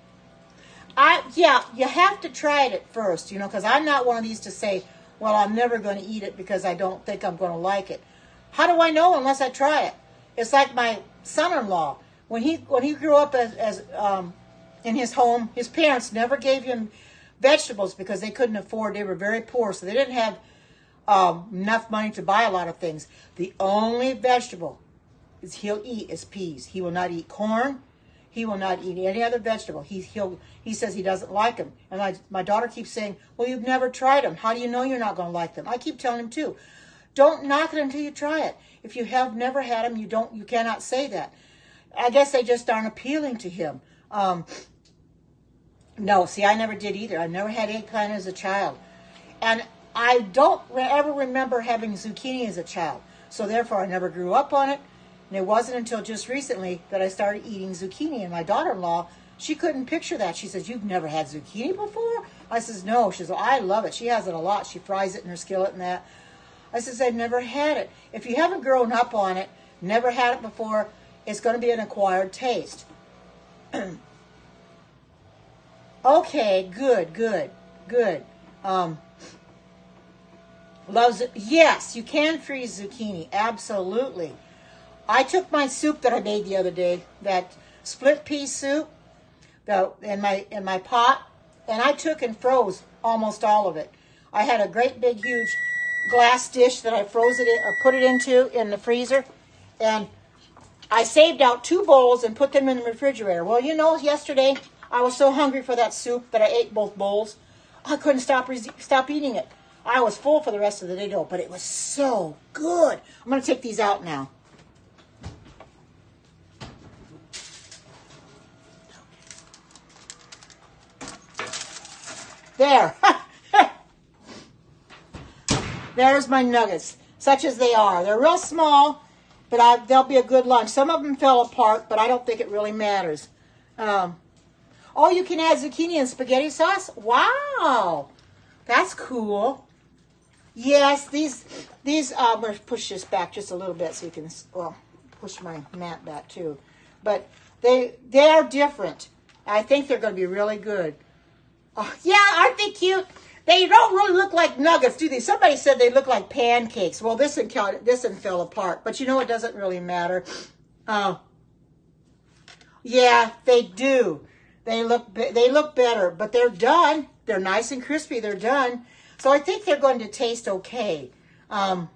you have to try it at first, you know, because I'm not one of these to say, well, I'm never going to eat it because I don't think I'm going to like it. How do I know unless I try it? It's like my son-in-law. When he grew up as in his home. His parents never gave him vegetables because they couldn't afford. They were very poor, so they didn't have enough money to buy a lot of things. The only vegetable he'll eat is peas. He will not eat corn. He will not eat any other vegetable. He says he doesn't like them. And my daughter keeps saying, well, you've never tried them. How do you know you're not going to like them? I keep telling him too. Don't knock it until you try it. If you have never had them, you cannot say that. I guess they just aren't appealing to him. No, see, I never did either. I never had eggplant as a child. And I don't ever remember having zucchini as a child. So therefore, I never grew up on it. And it wasn't until just recently that I started eating zucchini. And my daughter-in-law, she couldn't picture that. She says, you've never had zucchini before? I says, no. She says, well, I love it. She has it a lot. She fries it in her skillet and that. I says, I've never had it. If you haven't grown up on it, never had it before, it's going to be an acquired taste. Okay, good. Loves it. Yes, you can freeze zucchini. Absolutely. I took my soup that I made the other day, that split pea soup, in my pot, and I took and froze almost all of it. I had a great big huge glass dish that I froze it in, or put it into in the freezer, and I saved out 2 bowls and put them in the refrigerator. Well, you know, yesterday I was so hungry for that soup that I ate both bowls. I couldn't stop eating it. I was full for the rest of the day, though, but it was so good. I'm going to take these out now. There. There's my nuggets, such as they are. They're real small, but they'll be a good lunch. Some of them fell apart, but I don't think it really matters. Oh, you can add zucchini and spaghetti sauce? Wow. That's cool. Yes, these I'm going to push this back just a little bit so you can, well, push my mat back too. But they are different. I think they're going to be really good. Oh, yeah, aren't they cute? They don't really look like nuggets, do they? Somebody said they look like pancakes. Well, this one fell apart, but you know, it doesn't really matter. Yeah, they do. They look better, but they're done. They're nice and crispy. They're done. So I think they're going to taste okay. Oh,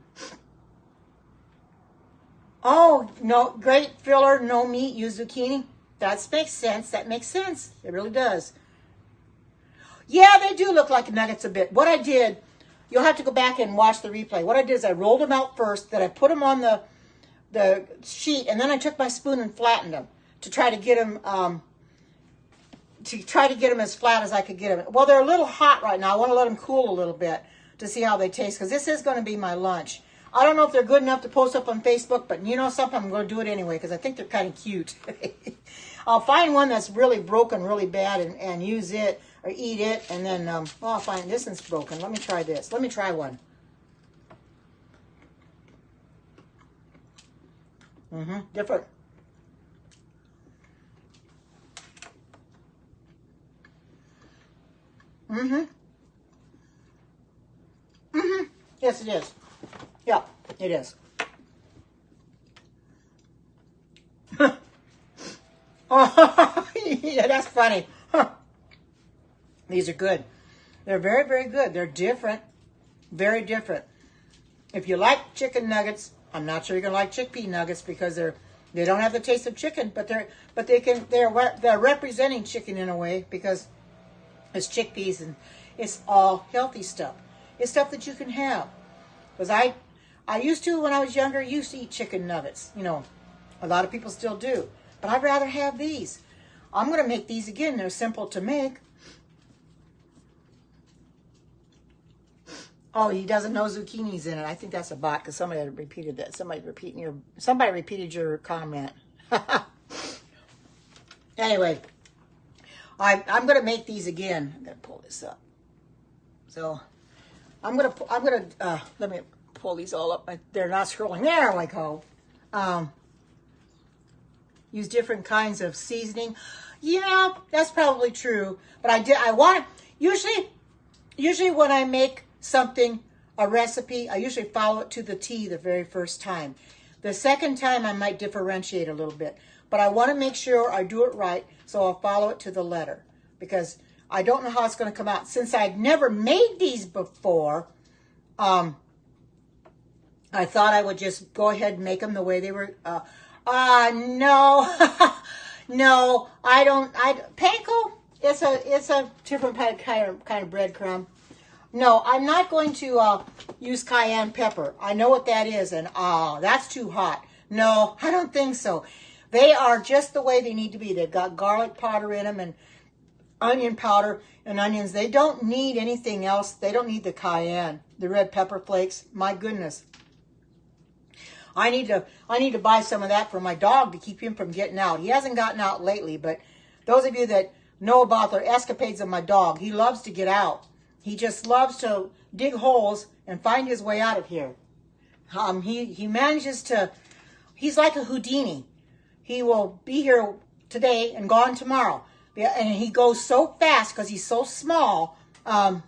no, great filler, no meat, use zucchini. That makes sense. That makes sense. It really does. Yeah, they do look like nuggets a bit. What I did, you'll have to go back and watch the replay. What I did is I rolled them out first, then I put them on the sheet, and then I took my spoon and flattened them to try to get them as flat as I could get them. Well, they're a little hot right now. I want to let them cool a little bit to see how they taste, because this is going to be my lunch. I don't know if they're good enough to post up on Facebook, but you know something? I'm going to do it anyway because I think they're kind of cute. I'll find one that's really broken really bad and use it or eat it, and then, well, I'll find this one's broken. Let me try this. Let me try one. Different. Yes, it is. Yeah, it is. Oh, yeah, that's funny. Huh. These are good. They're very, very good. They're different. Very different. If you like chicken nuggets, I'm not sure you're gonna like chickpea nuggets because they don't have the taste of chicken, but they're representing chicken in a way because it's chickpeas and it's all healthy stuff. It's stuff that you can have. Because I used to, when I was younger, used to eat chicken nuggets. You know, a lot of people still do. But I'd rather have these. I'm going to make these again. They're simple to make. Oh, he doesn't know zucchini's in it. I think that's a bot because somebody had repeated that. Somebody repeated your comment. Anyway, I'm going to make these again. I'm going to pull this up. So I'm gonna let me pull these all up. They're not scrolling there like how. Use different kinds of seasoning. Yeah, that's probably true. But I want to, usually when I make something, a recipe, I usually follow it to the T the very first time. The second time I might differentiate a little bit, but I want to make sure I do it right, so I'll follow it to the letter, because I don't know how it's going to come out. Since I'd never made these before, I thought I would just go ahead and make them the way they were. No, no, I don't. Panko, it's a different kind of breadcrumb. No, I'm not going to use cayenne pepper. I know what that is, and that's too hot. No, I don't think so. They are just the way they need to be. They've got garlic powder in them and onion powder and onions. They don't need anything else. They don't need the cayenne, the red pepper flakes. My goodness. I need to buy some of that for my dog to keep him from getting out. He hasn't gotten out lately, but those of you that know about the escapades of my dog, he loves to get out. He just loves to dig holes and find his way out of here. He manages to, he's like a Houdini. He will be here today and gone tomorrow. And he goes so fast because he's so small. Oh,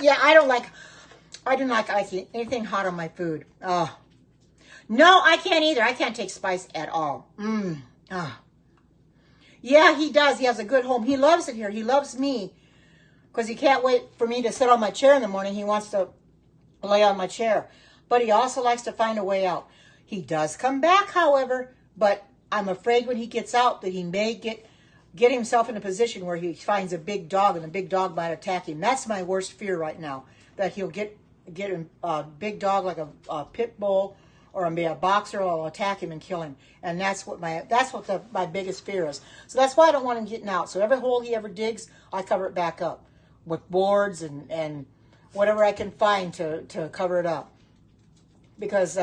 yeah, I don't like anything hot on my food. No, I can't either. I can't take spice at all. Yeah, he does. He has a good home. He loves it here. He loves me because he can't wait for me to sit on my chair in the morning. He wants to lay on my chair. But he also likes to find a way out. He does come back, however, but I'm afraid when he gets out that he may get himself in a position where he finds a big dog and the big dog might attack him. That's my worst fear right now, that he'll get a big dog like a pit bull or a boxer will attack him and kill him. And that's what my biggest fear is. So that's why I don't want him getting out. So every hole he ever digs, I cover it back up with boards and whatever I can find to cover it up. Because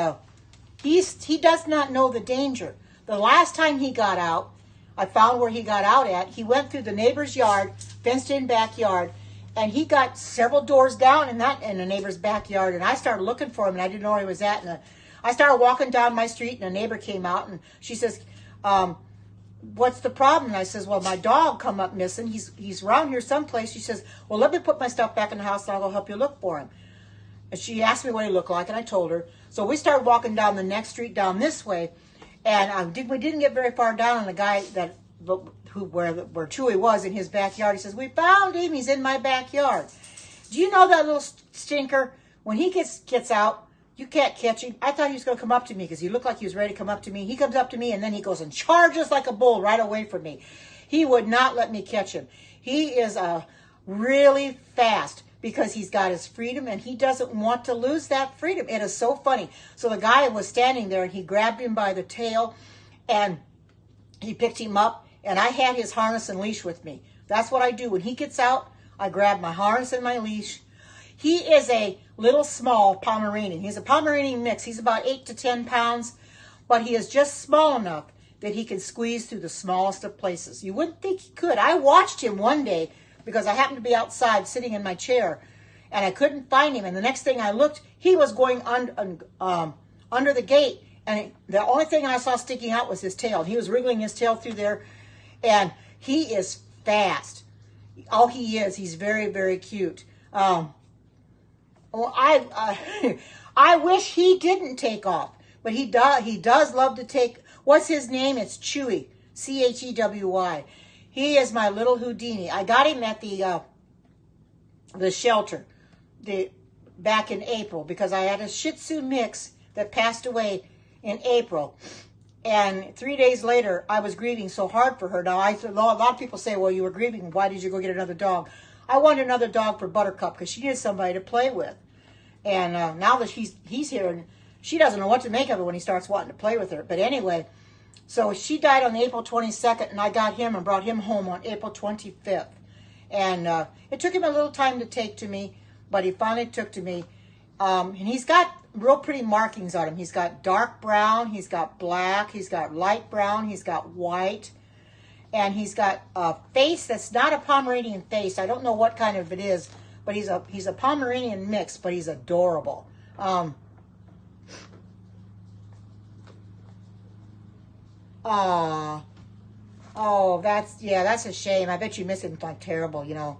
he does not know the danger. The last time he got out, I found where he got out at. He went through the neighbor's yard, fenced-in backyard, and he got several doors down in the neighbor's backyard. And I started looking for him, and I didn't know where he was at. And I started walking down my street, and a neighbor came out, and she says, "What's the problem?" And I says, "Well, my dog come up missing. He's around here someplace." She says, "Well, let me put my stuff back in the house, and I'll go help you look for him." And she asked me what he looked like, and I told her. So we started walking down the next street down this way, and we didn't get very far down, and the guy where Chewy was in his backyard, he says, "We found him. He's in my backyard." Do you know that little stinker? When he gets out, you can't catch him. I thought he was going to come up to me because he looked like he was ready to come up to me. He comes up to me, and then he goes and charges like a bull right away from me. He would not let me catch him. He is really fast because he's got his freedom, and he doesn't want to lose that freedom. It is so funny. So the guy was standing there, and he grabbed him by the tail, and he picked him up, and I had his harness and leash with me. That's what I do. When he gets out, I grab my harness and my leash. He is a little small Pomeranian. He's a Pomeranian mix. He's about 8 to 10 pounds, but he is just small enough that he can squeeze through the smallest of places. You wouldn't think he could. I watched him one day because I happened to be outside sitting in my chair, and I couldn't find him. And the next thing I looked, he was going under the gate, and the only thing I saw sticking out was his tail. He was wriggling his tail through there, and he is fast. Oh, he is. He's very, very cute. Well, I wish he didn't take off, but he does. He does love to take. What's his name? It's Chewy, Chewy. He is my little Houdini. I got him at the shelter back in April because I had a Shih Tzu mix that passed away in April. And 3 days later, I was grieving so hard for her. Now, a lot of people say, well, you were grieving. Why did you go get another dog? I wanted another dog for Buttercup because she needed somebody to play with. And now that he's here, and she doesn't know what to make of it when he starts wanting to play with her. But anyway, so she died on April 22nd, and I got him and brought him home on April 25th. And it took him a little time to take to me, but he finally took to me. And he's got real pretty markings on him. He's got dark brown, he's got black, he's got light brown, he's got white, and he's got a face that's not a Pomeranian face. I don't know what kind of it is, but he's a Pomeranian mix, but he's adorable. Oh, that's a shame. I bet you miss him like terrible, you know.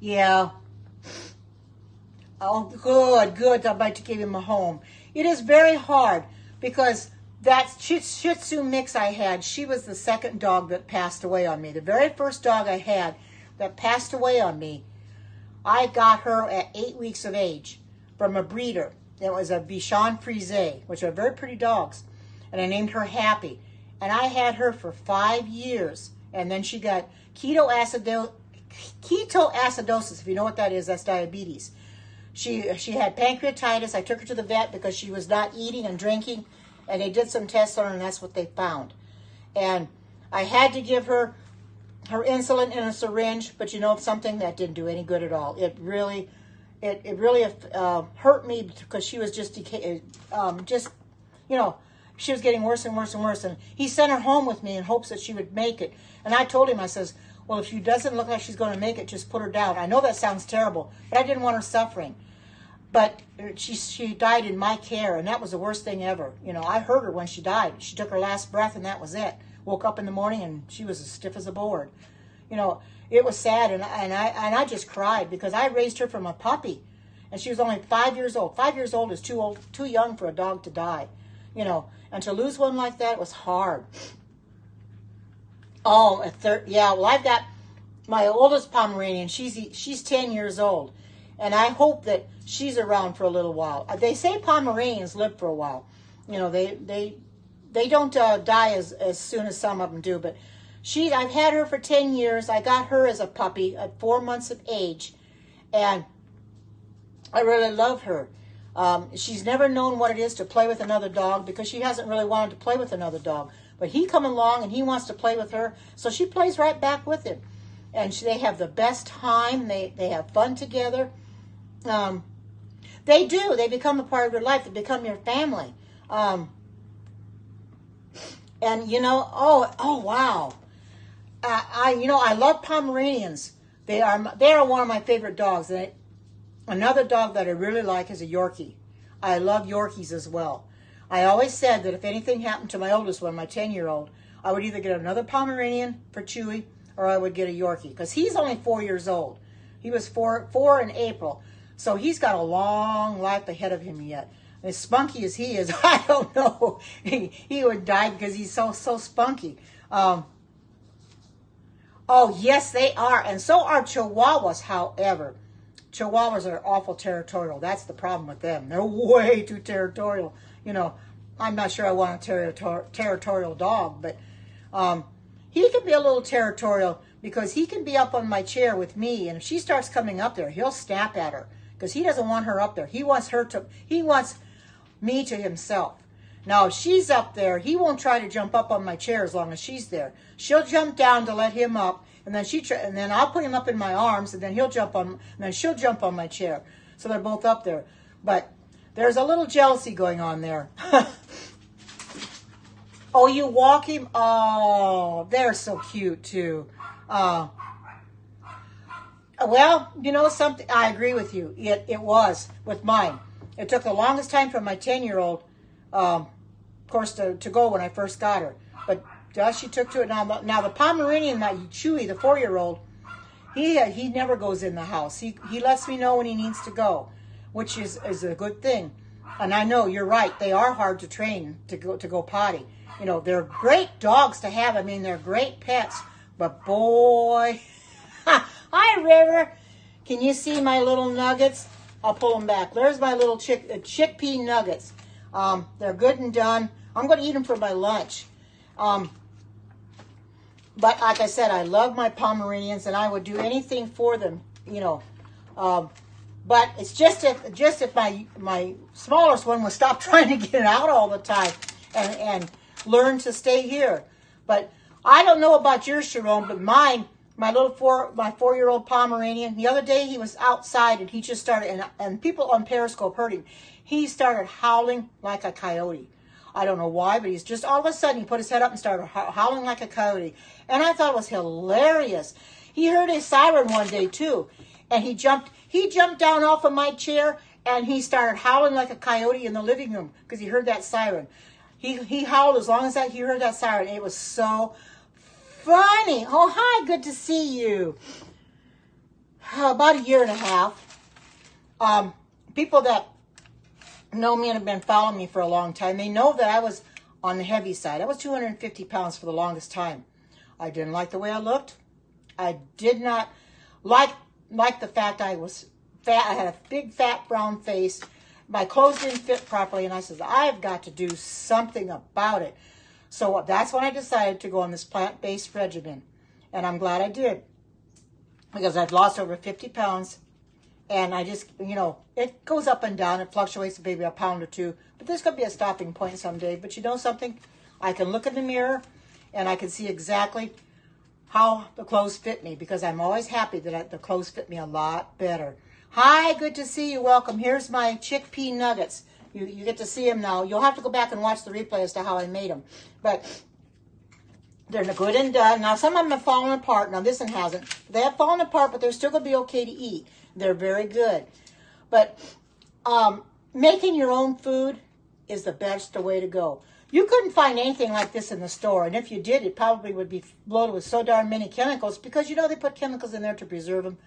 Yeah. Oh, good, good. I'd like to give him a home. It is very hard because that Shih Tzu mix I had, she was the second dog that passed away on me. The very first dog I had that passed away on me, I got her at 8 weeks of age from a breeder. It was a Bichon Frise, which are very pretty dogs. And I named her Happy. And I had her for 5 years. And then she got ketoacidosis, if you know what that is, that's diabetes. She had pancreatitis. I took her to the vet because she was not eating and drinking. And they did some tests on her, and that's what they found. And I had to give her insulin in a syringe, but you know something? That didn't do any good at all. It really hurt me because she was just she was getting worse and worse and worse. And he sent her home with me in hopes that she would make it. And I told him, I says, well, if she doesn't look like she's going to make it, just put her down. I know that sounds terrible, but I didn't want her suffering. But she died in my care, and that was the worst thing ever. You know, I heard her when she died. She took her last breath, and that was it. Woke up in the morning, and she was as stiff as a board. You know, it was sad, and I just cried because I raised her from a puppy, and she was only 5 years old. 5 years old is too young for a dog to die. You know, and to lose one like that was hard. Oh, well, I've got my oldest Pomeranian. She's 10 years old. And I hope that she's around for a little while. They say Pomeranians live for a while. You know, they don't die as soon as some of them do. But I've had her for 10 years. I got her as a puppy at 4 months of age. And I really love her. She's never known what it is to play with another dog because she hasn't really wanted to play with another dog. But he come along and he wants to play with her. So she plays right back with him. And they have the best time. They have fun together. They do. They become a part of your life. They become your family. And you know, oh wow. I love Pomeranians. They are one of my favorite dogs. And another dog that I really like is a Yorkie. I love Yorkies as well. I always said that if anything happened to my oldest one, my 10-year-old, I would either get another Pomeranian for Chewy or I would get a Yorkie because he's only 4 years old. He was four in April. So he's got a long life ahead of him yet. As spunky as he is, I don't know. He would die because he's so spunky. Oh, yes, they are. And so are Chihuahuas, however. Chihuahuas are awful territorial. That's the problem with them. They're way too territorial. You know, I'm not sure I want a territorial dog, but he can be a little territorial because he can be up on my chair with me, and if she starts coming up there, he'll snap at her because he doesn't want her up there. He wants me to himself. Now, if she's up there, he won't try to jump up on my chair as long as she's there. She'll jump down to let him up, and then I'll put him up in my arms, and then she'll jump on my chair. So they're both up there. But there's a little jealousy going on there. Oh, you walk him? Oh, they're so cute too. Well, you know something? I agree with you. It was with mine. It took the longest time for my 10-year-old, of course, to go when I first got her. But she took to it. Now the Pomeranian, my Chewy, the 4-year-old, he never goes in the house. He lets me know when he needs to go, which is a good thing. And I know you're right. They are hard to train to go potty. You know, they're great dogs to have. I mean, they're great pets. But boy, hi River. Can you see my little nuggets? I'll pull them back. There's my little chickpea nuggets. They're good and done. I'm going to eat them for my lunch. But like I said, I love my Pomeranians, and I would do anything for them. You know, but it's just if my smallest one would stop trying to get out all the time and learn to stay here. But I don't know about yours, Sharon, but my 4-year-old Pomeranian, the other day he was outside and he just started, and people on Periscope heard him. He started howling like a coyote. I don't know why, but he's just all of a sudden he put his head up and started howling like a coyote. And I thought it was hilarious. He heard a siren one day too, and he jumped down off of my chair and he started howling like a coyote in the living room because he heard that siren. He howled as long as he heard that siren. It was so funny. Oh, hi, good to see you. About a year and a half. people that know me and have been following me for a long time, they know that I was on the heavy side. I was 250 pounds for the longest time. I didn't like the way I looked. I did not like the fact I was fat. I had a big, fat, brown face. My clothes didn't fit properly, and I said, I've got to do something about it. So that's when I decided to go on this plant-based regimen, and I'm glad I did, because I've lost over 50 pounds, and I just, you know, it goes up and down. It fluctuates maybe a pound or two, but there's going to be a stopping point someday. But you know something? I can look in the mirror, and I can see exactly how the clothes fit me, because I'm always happy that the clothes fit me a lot better. Hi, good to see you. Welcome. Here's my chickpea nuggets. You get to see them now. You'll have to go back and watch the replay as to how I made them. But they're good and done. Now, some of them have fallen apart. Now, this one hasn't. They have fallen apart, but they're still going to be okay to eat. They're very good. But making your own food is the best way to go. You couldn't find anything like this in the store. And if you did, it probably would be loaded with so darn many chemicals, because, you know, they put chemicals in there to preserve them.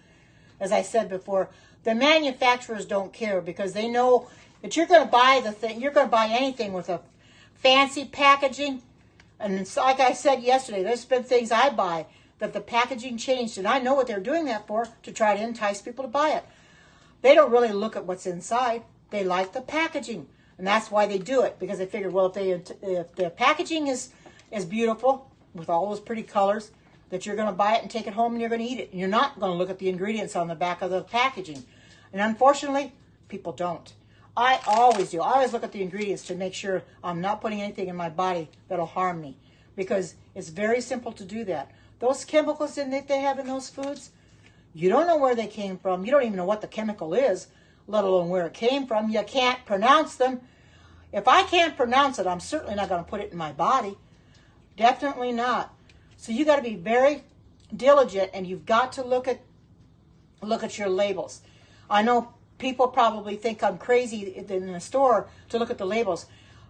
As I said before, the manufacturers don't care, because they know that you're going to buy the thing. You're going to buy anything with a fancy packaging. And it's like I said yesterday, there's been things I buy that the packaging changed, and I know what they're doing that for, to try to entice people to buy it. They don't really look at what's inside. They like the packaging, and that's why they do it, because they figure, well, if the packaging is beautiful with all those pretty colors, that you're going to buy it and take it home and you're going to eat it. And you're not going to look at the ingredients on the back of the packaging. And unfortunately, people don't. I always do. I always look at the ingredients to make sure I'm not putting anything in my body that'll harm me, because it's very simple to do that. Those chemicals that they have in those foods, you don't know where they came from. You don't even know what the chemical is, let alone where it came from. You can't pronounce them. If I can't pronounce it, I'm certainly not going to put it in my body. Definitely not. So you got to be very diligent, and you've got to look at your labels. I know people probably think I'm crazy in the store to look at the labels.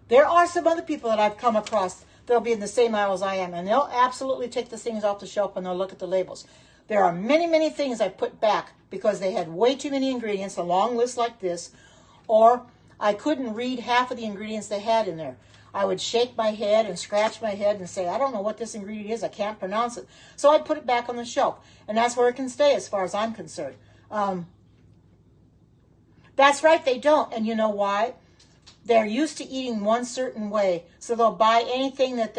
There are some other people that I've come across. They'll be in the same aisle as I am, and they'll absolutely take the things off the shelf and they'll look at the labels. There are many, many things I put back because they had way too many ingredients, a long list like this, or I couldn't read half of the ingredients they had in there. I would shake my head and scratch my head and say, I don't know what this ingredient is. I can't pronounce it. So I'd put it back on the shelf, and that's where it can stay as far as I'm concerned. That's right, they don't. And you know why? They're used to eating one certain way, so they'll buy anything that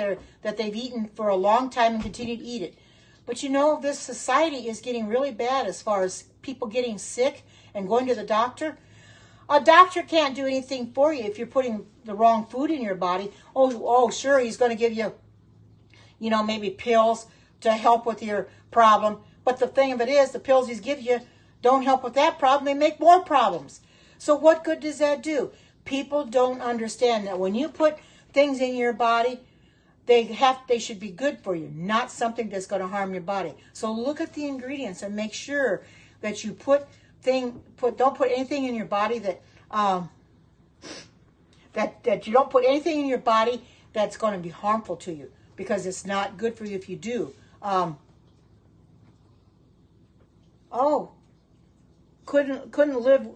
they've eaten for a long time and continue to eat it. But you know, this society is getting really bad as far as people getting sick and going to the doctor. A doctor can't do anything for you if you're putting the wrong food in your body. Oh, sure, he's going to give you, you know, maybe pills to help with your problem. But the thing of it is, the pills he's giving you don't help with that problem. They make more problems. So what good does that do? People don't understand that when you put things in your body, they should be good for you, not something that's going to harm your body. So look at the ingredients and make sure that you don't put anything in your body that you don't put anything in your body that's going to be harmful to you, because it's not good for you if you do. Couldn't live.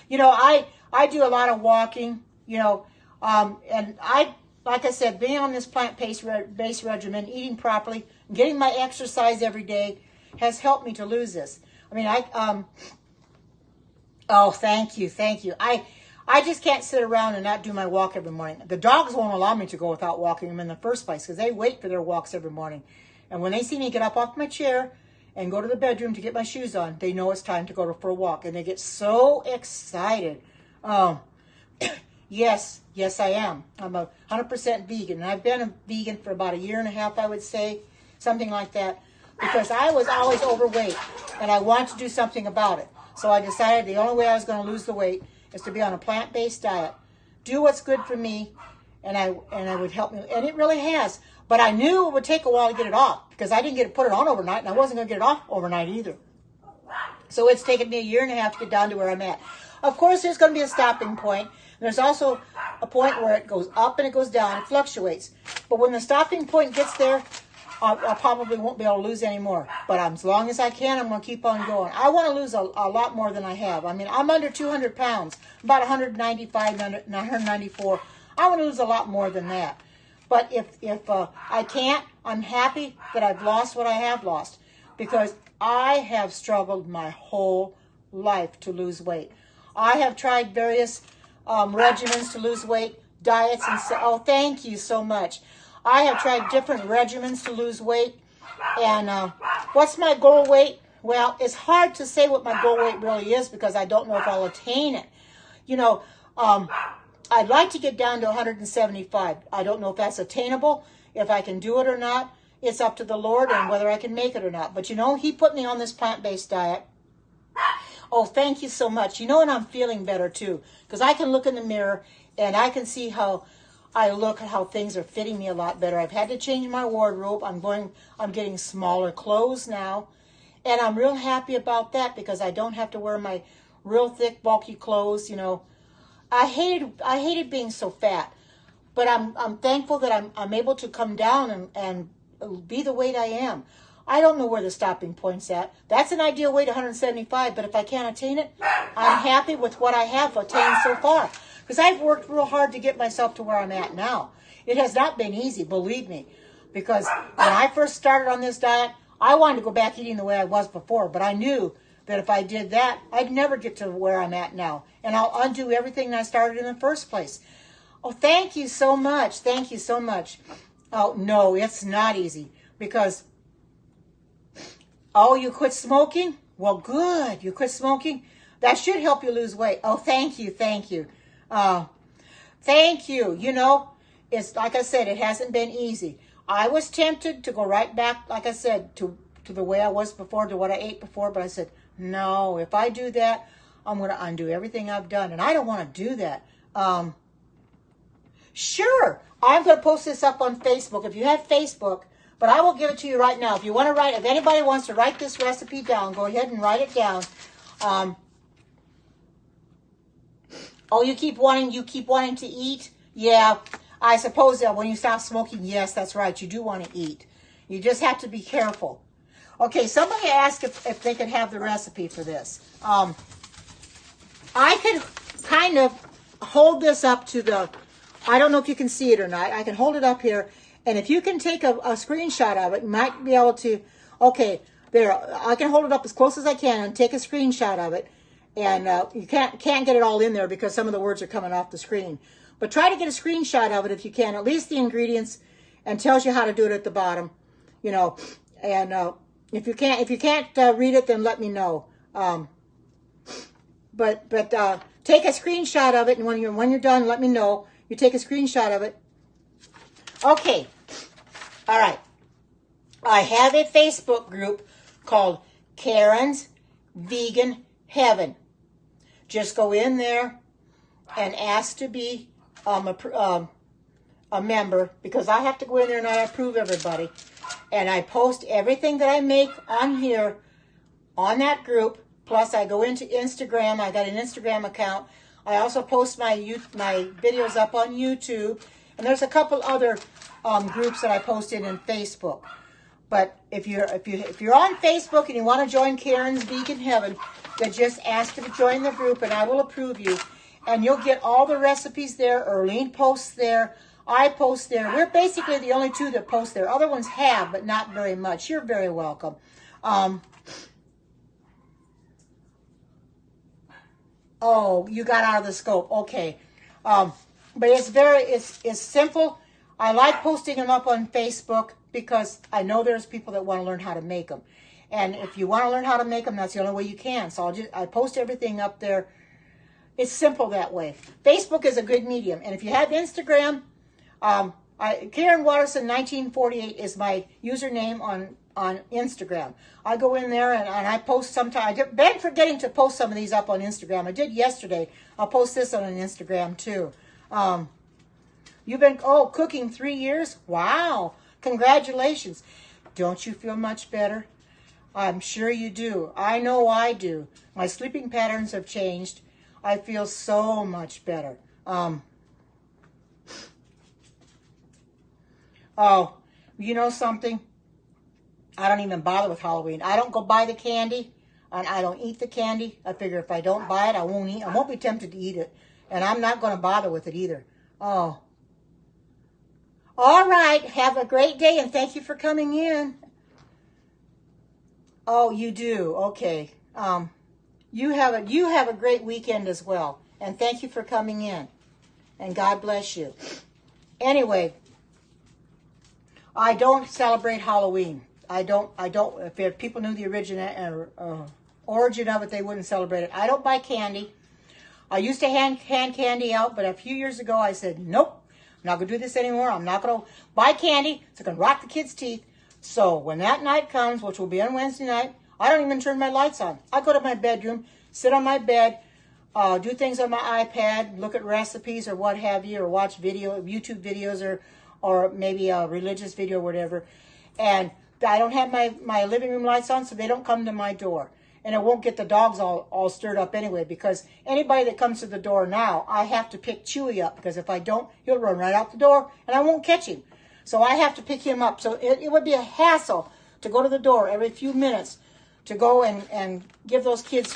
You know, I do a lot of walking, you know, and like I said, being on this plant-based regimen, eating properly, getting my exercise every day has helped me to lose this. I mean, thank you. I just can't sit around and not do my walk every morning. The dogs won't allow me to go without walking them in the first place, because they wait for their walks every morning. And when they see me get up off my chair and go to the bedroom to get my shoes on, they know it's time to go for a walk, and they get so excited. Yes, I am. I'm 100% vegan, and I've been a vegan for about 1.5 years, I would say, something like that, because I was always overweight, and I wanted to do something about it. So I decided the only way I was going to lose the weight is to be on a plant-based diet, do what's good for me, and I would help me, and it really has. But I knew it would take a while to get it off, because I didn't put it on overnight, and I wasn't going to get it off overnight either. So it's taken me 1.5 years to get down to where I'm at. Of course, there's going to be a stopping point. There's also a point where it goes up and it goes down. It fluctuates. But when the stopping point gets there, I probably won't be able to lose any more. But as long as I can, I'm going to keep on going. I want to lose a lot more than I have. I mean, I'm under 200 pounds, about 195, 194. I want to lose a lot more than that. But if I can't, I'm happy that I've lost what I have lost, because I have struggled my whole life to lose weight. I have tried various regimens to lose weight, diets, and so, oh, thank you so much. I have tried different regimens to lose weight. And what's my goal weight? Well, it's hard to say what my goal weight really is, because I don't know if I'll attain it. You know, I'd like to get down to 175. I don't know if that's attainable, if I can do it or not. It's up to the Lord and whether I can make it or not. But you know, He put me on this plant-based diet. Oh, thank you so much. You know, and I'm feeling better too, because I can look in the mirror and I can see how I look, how things are fitting me a lot better. I've had to change my wardrobe. I'm getting smaller clothes now, and I'm real happy about that, because I don't have to wear my real thick, bulky clothes. You know, I hated being so fat, but I'm thankful that I'm able to come down and be the weight I am. I don't know where the stopping point's at. That's an ideal weight, 175, but if I can't attain it, I'm happy with what I have attained so far. Because I've worked real hard to get myself to where I'm at now. It has not been easy, believe me. Because when I first started on this diet, I wanted to go back eating the way I was before, but I knew that if I did that, I'd never get to where I'm at now. And I'll undo everything that I started in the first place. Oh, thank you so much. Thank you so much. Oh, no, it's not easy. Because, oh, you quit smoking? Well, good. You quit smoking? That should help you lose weight. Oh, thank you. Thank you. Thank you. You know, it's like I said, it hasn't been easy. I was tempted to go right back, like I said, to the way I was before, to what I ate before. But I said, no, if I do that, I'm going to undo everything I've done. And I don't want to do that. Sure, I'm going to post this up on Facebook if you have Facebook, but I will give it to you right now. If you want to write, if anybody wants to write this recipe down, go ahead and write it down. Oh, you keep wanting to eat? Yeah, I suppose that when you stop smoking, yes, that's right. You do want to eat. You just have to be careful. Okay, somebody asked if they could have the recipe for this. I could kind of hold this up to the, I don't know if you can see it or not. I can hold it up here, and if you can take a screenshot of it, you might be able to, okay, there, I can hold it up as close as I can and take a screenshot of it. And you can't get it all in there because some of the words are coming off the screen. But try to get a screenshot of it if you can, at least the ingredients, and tells you how to do it at the bottom. You know, and if you can't read it, then let me know. But take a screenshot of it, and when you're done, let me know. You take a screenshot of it. Okay, all right. I have a Facebook group called Karen's Vegan Heaven. Just go in there and ask to be a member, because I have to go in there and I approve everybody. And I post everything that I make on here, on that group. Plus, I go into Instagram. I got an Instagram account. I also post my videos up on YouTube. And there's a couple other groups that I posted in Facebook. But if you're on Facebook and you want to join Karen's Vegan Heaven, then just ask to join the group and I will approve you. And you'll get all the recipes there. Erlene posts there. I post there. We're basically the only two that post there. Other ones have, but not very much. You're very welcome. Oh, you got out of the scope. Okay. But it's simple. I like posting them up on Facebook because I know there's people that want to learn how to make them. And if you want to learn how to make them, that's the only way you can. So I post everything up there. It's simple that way. Facebook is a good medium. And if you have Instagram, Karen Watterson 1948 is my username on Instagram. I go in there and I post sometimes. I've been forgetting to post some of these up on Instagram. I did yesterday. I'll post this on an Instagram too. You've been, cooking 3 years? Wow. Congratulations. Don't you feel much better? I'm sure you do. I know I do. My sleeping patterns have changed. I feel so much better. Oh, you know something? I don't even bother with Halloween. I don't go buy the candy, and I don't eat the candy. I figure if I don't buy it, I won't eat. I won't be tempted to eat it, and I'm not going to bother with it either. Oh. All right. Have a great day, and thank you for coming in. Oh, you do? Okay. You have a great weekend as well, and thank you for coming in, and God bless you. Anyway, I don't celebrate Halloween. I don't. If people knew the origin of it, they wouldn't celebrate it. I don't buy candy. I used to hand candy out, but a few years ago I said, nope, I'm not going to do this anymore. I'm not going to buy candy. It's going to rot the kids' teeth. So when that night comes, which will be on Wednesday night, I don't even turn my lights on. I go to my bedroom, sit on my bed, do things on my iPad, look at recipes or what have you, or watch YouTube videos or maybe a religious video or whatever. And I don't have my living room lights on, so they don't come to my door. And it won't get the dogs all stirred up anyway, because anybody that comes to the door now, I have to pick Chewy up, because if I don't, he'll run right out the door, and I won't catch him. So I have to pick him up. So it would be a hassle to go to the door every few minutes to go and give those kids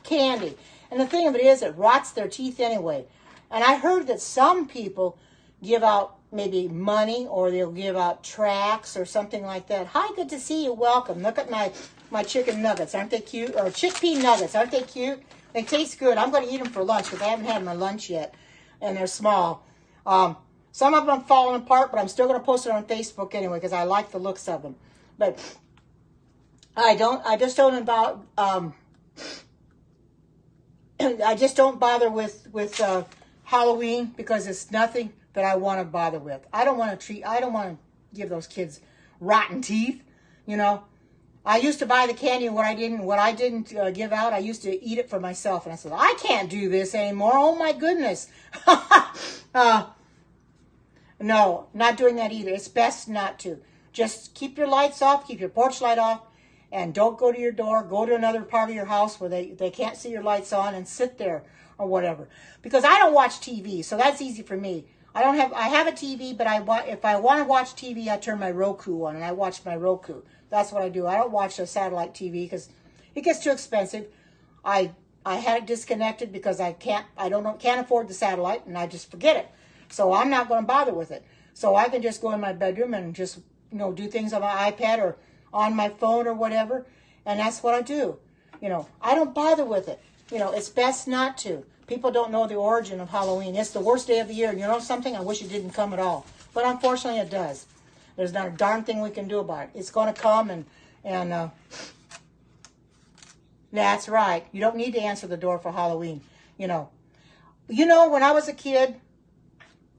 candy. And the thing of it is, it rots their teeth anyway. And I heard that some people give out maybe money, or they'll give out tracts or something like that. Hi, good to see you. Welcome. Look at my chicken nuggets. Aren't they cute? Or chickpea nuggets. Aren't they cute? They taste good. I'm going to eat them for lunch because I haven't had my lunch yet. And they're small. Some of them have fallen apart, but I'm still going to post it on Facebook anyway because I like the looks of them. But I just don't bother with Halloween, because it's nothing that I want to bother with. I don't want to give those kids rotten teeth, you know. I used to buy the candy, and what I didn't give out, I used to eat it for myself. And I said, I can't do this anymore. Oh my goodness. No, not doing that either. It's best not to. Just keep your lights off, keep your porch light off, and don't go to your door. Go to another part of your house where they can't see your lights on, and sit there or whatever. Because I don't watch TV, so that's easy for me. I have a TV, but if I want to watch TV, I turn my Roku on and I watch my Roku. That's what I do. I don't watch a satellite TV because it gets too expensive. I had it disconnected because I can't afford the satellite, and I just forget it. So I'm not going to bother with it. So I can just go in my bedroom and just do things on my iPad or on my phone or whatever, and that's what I do. I don't bother with it. It's best not to. People don't know the origin of Halloween. It's the worst day of the year. And you know something? I wish it didn't come at all. But unfortunately, it does. There's not a darn thing we can do about it. It's going to come, and that's right. You don't need to answer the door for Halloween. When I was a kid,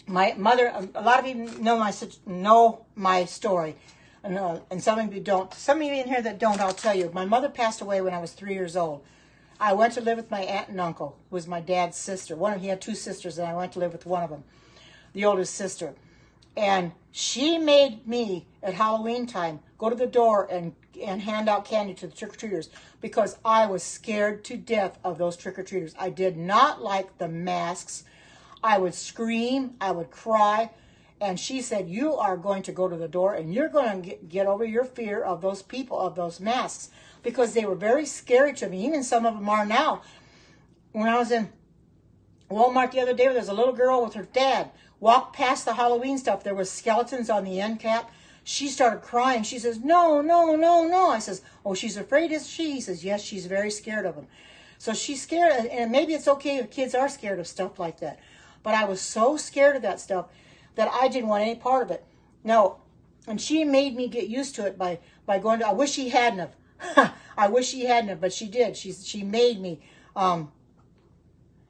my mother, a lot of you know my story, and some of you don't. Some of you in here that don't, I'll tell you. My mother passed away when I was 3 years old. I went to live with my aunt and uncle, who was my dad's sister. He had 2 sisters, and I went to live with one of them, the oldest sister. And she made me, at Halloween time, go to the door and hand out candy to the trick-or-treaters, because I was scared to death of those trick-or-treaters. I did not like the masks. I would scream, I would cry, and she said, you are going to go to the door, and you're going to get over your fear of those people, of those masks, because they were very scary to me. Even some of them are now. When I was in Walmart the other day, there's a little girl with her dad, walked past the Halloween stuff. There was skeletons on the end cap. She started crying. She says, no, no, no, no. I says, oh, she's afraid, is she? He says, yes, she's very scared of them. So she's scared, and maybe it's okay if kids are scared of stuff like that. But I was so scared of that stuff that I didn't want any part of it. No, and she made me get used to it by going to, I wish she hadn't have. I wish she hadn't have, but she did. She made me.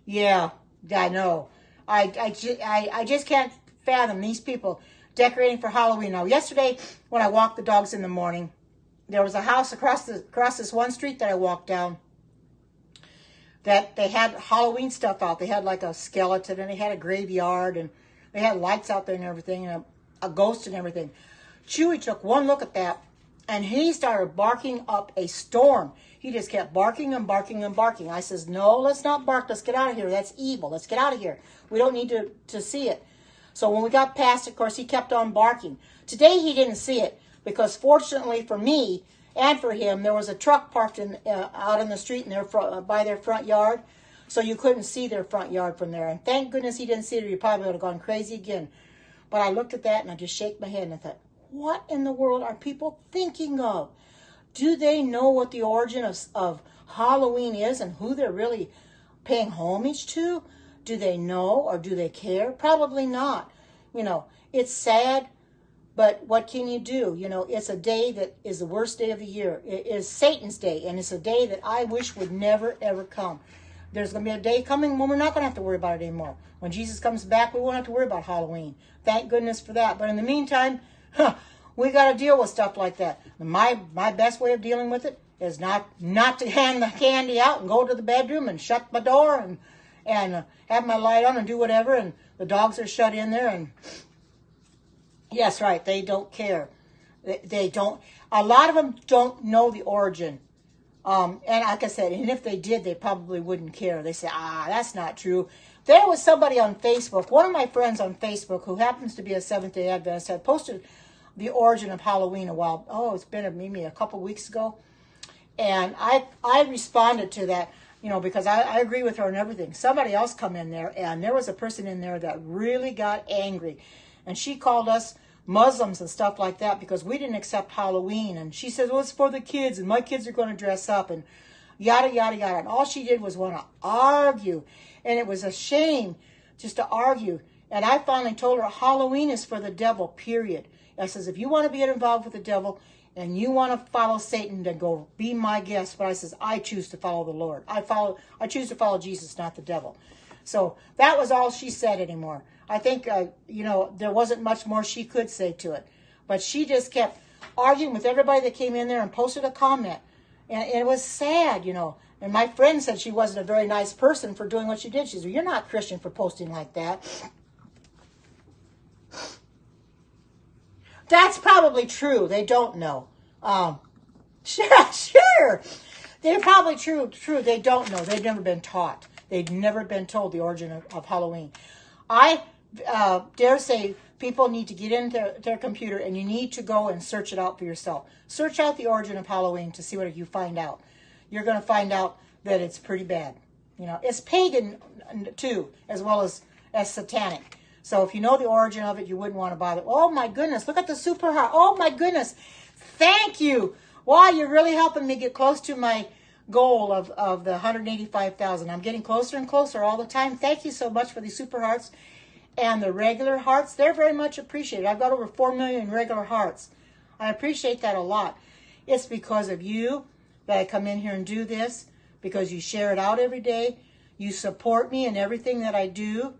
Yeah, I know. I just can't fathom these people decorating for Halloween. Now, yesterday when I walked the dogs in the morning, there was a house across this one street that I walked down that they had Halloween stuff out. They had like a skeleton, and they had a graveyard, and they had lights out there and everything, and a ghost and everything. Chewy took one look at that, and he started barking up a storm. He just kept barking and barking and barking. I says, no, let's not bark. Let's get out of here. That's evil. Let's get out of here. We don't need to see it. So when we got past it, of course, he kept on barking. Today he didn't see it. because fortunately for me and for him, there was a truck parked out in the street in by their front yard, so you couldn't see their front yard from there. And thank goodness he didn't see it, or he probably would have gone crazy again. But I looked at that and I just shake my head and I thought, what in the world are people thinking of? Do they know what the origin of Halloween is and who they're really paying homage to? Do they know, or do they care? Probably not. You know, it's sad, but what can you do? You know, it's a day that is the worst day of the year. It is Satan's day, and it's a day that I wish would never, ever come. There's going to be a day coming when we're not going to have to worry about it anymore. When Jesus comes back, we won't have to worry about Halloween. Thank goodness for that. But in the meantime, we got to deal with stuff like that. My best way of dealing with it is not to hand the candy out and go to the bedroom and shut my door and have my light on and do whatever. And the dogs are shut in there. And yes, right, they don't care. They don't. A lot of them don't know the origin. And like I said, and if they did, they probably wouldn't care. They say, that's not true. There was somebody on Facebook, one of my friends on Facebook, who happens to be a Seventh-day Adventist, had posted the origin of Halloween it's been maybe a couple weeks ago. And I responded to that, because I agree with her and everything. Somebody else come in there, and there was a person in there that really got angry. And she called us Muslims and stuff like that because we didn't accept Halloween. And she says, well, it's for the kids, and my kids are going to dress up, and yada, yada, yada. And all she did was want to argue. And it was a shame just to argue. And I finally told her Halloween is for the devil, period. I says, if you want to be involved with the devil and you want to follow Satan, then go be my guest. But I says, I choose to follow the Lord. I choose to follow Jesus, not the devil. So that was all she said anymore. I think, there wasn't much more she could say to it. But she just kept arguing with everybody that came in there and posted a comment. And it was sad, And my friend said she wasn't a very nice person for doing what she did. She said, you're not Christian for posting like that. That's probably true. They don't know. Sure. They're probably true. They don't know. They've never been taught. They've never been told the origin of Halloween. I dare say people need to get into their computer and you need to go and search it out for yourself. Search out the origin of Halloween to see what you find out. You're going to find out that it's pretty bad. It's pagan too, as well as satanic. So if you know the origin of it, you wouldn't want to bother. Oh my goodness, look at the super heart. Oh my goodness, thank you. Wow, you're really helping me get close to my goal of the 185,000. I'm getting closer and closer all the time. Thank you so much for these super hearts. And the regular hearts, they're very much appreciated. I've got over 4 million regular hearts. I appreciate that a lot. It's because of you that I come in here and do this, because you share it out every day. You support me in everything that I do.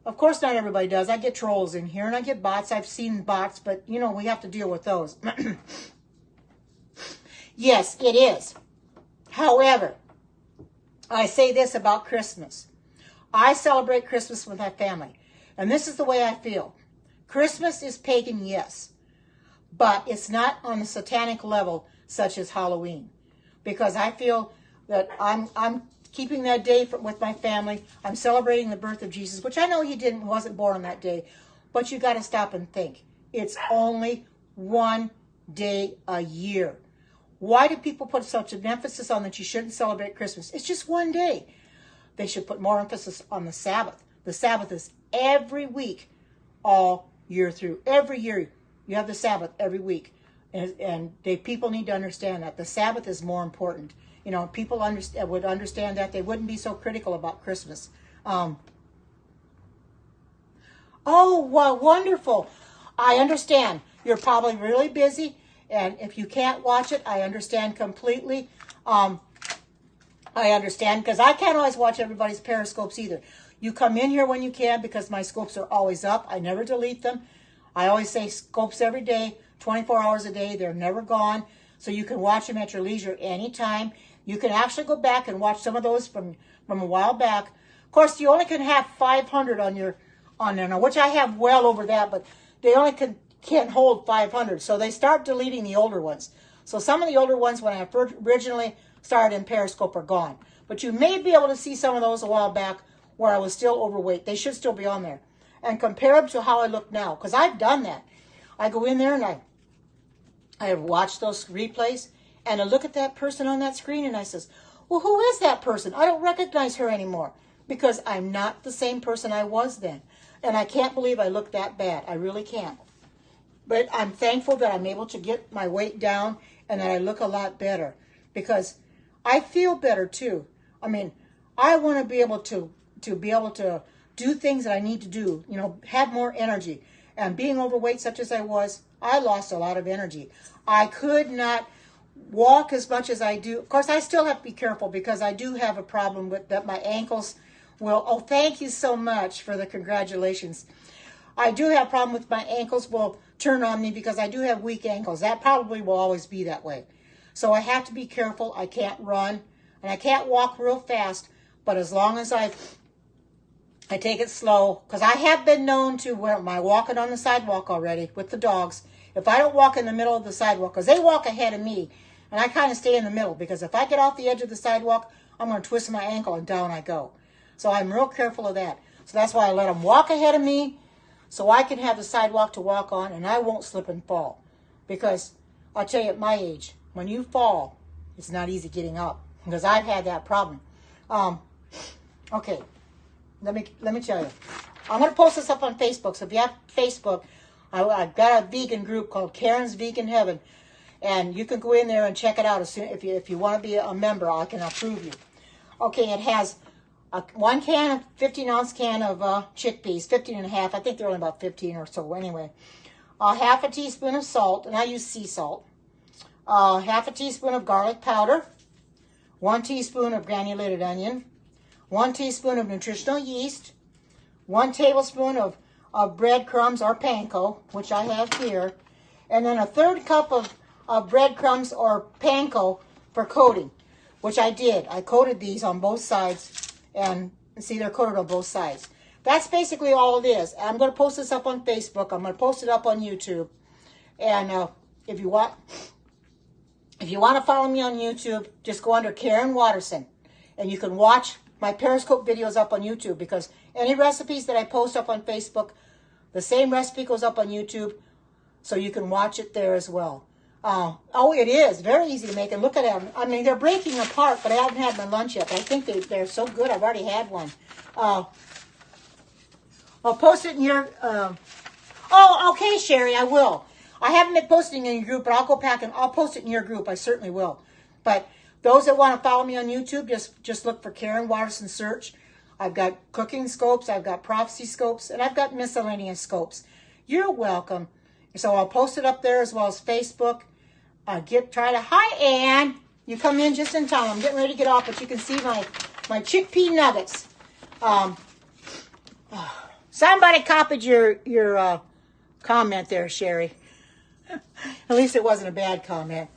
Of course, not everybody does. I get trolls in here, and I get bots. I've seen bots, but, we have to deal with those. Yes, it is. However, I say this about Christmas. I celebrate Christmas with my family, and this is the way I feel. Christmas is pagan, yes, but it's not on the satanic level such as Halloween, because I feel that I'm keeping that day with my family. I'm celebrating the birth of Jesus, which I know he wasn't born on that day, but you got to stop and think. It's only one day a year. Why do people put such an emphasis on that you shouldn't celebrate Christmas? It's just one day. They should put more emphasis on the Sabbath. The Sabbath is every week, all year through. Every year, you have the Sabbath every week. And people need to understand that. The Sabbath is more important. People would understand that. They wouldn't be so critical about Christmas. Oh, wow, wonderful. I understand. You're probably really busy. And if you can't watch it, I understand completely. I understand, because I can't always watch everybody's periscopes either. You come in here when you can, because my scopes are always up. I never delete them. I always say scopes every day, 24 hours a day. They're never gone. So you can watch them at your leisure anytime. You can actually go back and watch some of those from a while back. Of course, you only can have 500 on there now, which I have well over that, but they only can't hold 500. So they start deleting the older ones. So some of the older ones, when I originally started in Periscope, are gone. But you may be able to see some of those a while back where I was still overweight. They should still be on there. And compare them to how I look now, because I've done that. I go in there and I I have watched those replays, and I look at that person on that screen, and I says, well, who is that person? I don't recognize her anymore, because I'm not the same person I was then. And I can't believe I look that bad. I really can't. But I'm thankful that I'm able to get my weight down and that I look a lot better, because I feel better too. I mean, I want to be able to do things that I need to do, you know, have more energy. And being overweight such as I was, I lost a lot of energy. I could not walk as much as I do. Of course, I still have to be careful because I do have a problem with that my ankles will, oh, thank you so much for the congratulations. I do have a problem with my ankles will turn on me because I do have weak ankles. That probably will always be that way. So I have to be careful. I can't run and I can't walk real fast, but as long as I take it slow, because I have been known to, where am I walking on the sidewalk already with the dogs, if I don't walk in the middle of the sidewalk, because they walk ahead of me, and I kind of stay in the middle, because if I get off the edge of the sidewalk, I'm going to twist my ankle and down I go. So I'm real careful of that. So that's why I let them walk ahead of me, so I can have the sidewalk to walk on, and I won't slip and fall. Because I'll tell you, at my age, when you fall, it's not easy getting up, because I've had that problem. Okay. Let me tell you. I'm going to post this up on Facebook. So if you have Facebook, I've got a vegan group called Karen's Vegan Heaven, and you can go in there and check it out as soon if you want to be a member. I can approve you. Okay, it has one 15-ounce can of chickpeas, 15 and a half. I think they're only about 15 or so anyway. Half a teaspoon of salt, and I use sea salt. Half a teaspoon of garlic powder. 1 teaspoon of granulated onion. 1 teaspoon of nutritional yeast, 1 tablespoon of breadcrumbs or panko, which I have here, and then a 1/3 cup of breadcrumbs or panko for coating, which I did. I coated these on both sides, and see, they're coated on both sides. That's basically all it is. I'm going to post this up on Facebook. I'm going to post it up on YouTube. And if you want to follow me on YouTube, just go under Karen Watterson, and you can watch my Periscope videos up on YouTube, because any recipes that I post up on Facebook, the same recipe goes up on YouTube, so you can watch it there as well. Oh, it is very easy to make, and look at them. I mean, they're breaking apart, but I haven't had my lunch yet. But I think they're so good. I've already had one. I'll post it in your. Oh, okay, Sherry, I will. I haven't been posting in your group, but I'll go back and I'll post it in your group. I certainly will. But those that want to follow me on YouTube, just look for Karen Watterson search. I've got cooking scopes, I've got prophecy scopes, and I've got miscellaneous scopes. You're welcome. So I'll post it up there as well as Facebook. Hi, Ann. You come in just in time. I'm getting ready to get off, but you can see my chickpea nuggets. Somebody copied your comment there, Sherry. At least it wasn't a bad comment.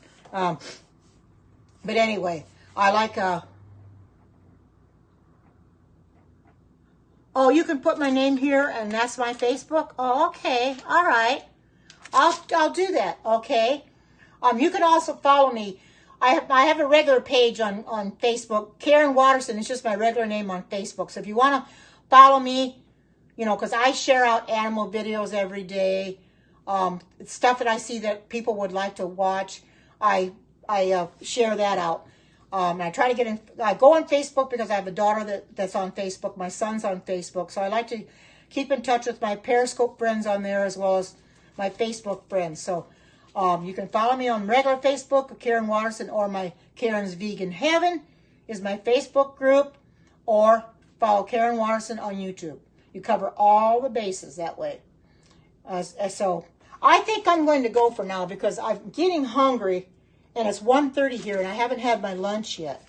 But anyway, I like, oh, you can put my name here, and that's my Facebook? Oh, okay. All right. I'll do that, okay? You can also follow me. I have a regular page on Facebook. Karen Watterson is just my regular name on Facebook. So if you want to follow me, you know, because I share out animal videos every day, stuff that I see that people would like to watch, I share that out. I try to get in. I go on Facebook because I have a daughter that's on Facebook. My son's on Facebook, so I like to keep in touch with my Periscope friends on there as well as my Facebook friends. So you can follow me on regular Facebook, Karen Watterson, or my Karen's Vegan Heaven is my Facebook group, or follow Karen Watterson on YouTube. You cover all the bases that way. So I think I'm going to go for now because I'm getting hungry. And it's 1:30 here, and I haven't had my lunch yet.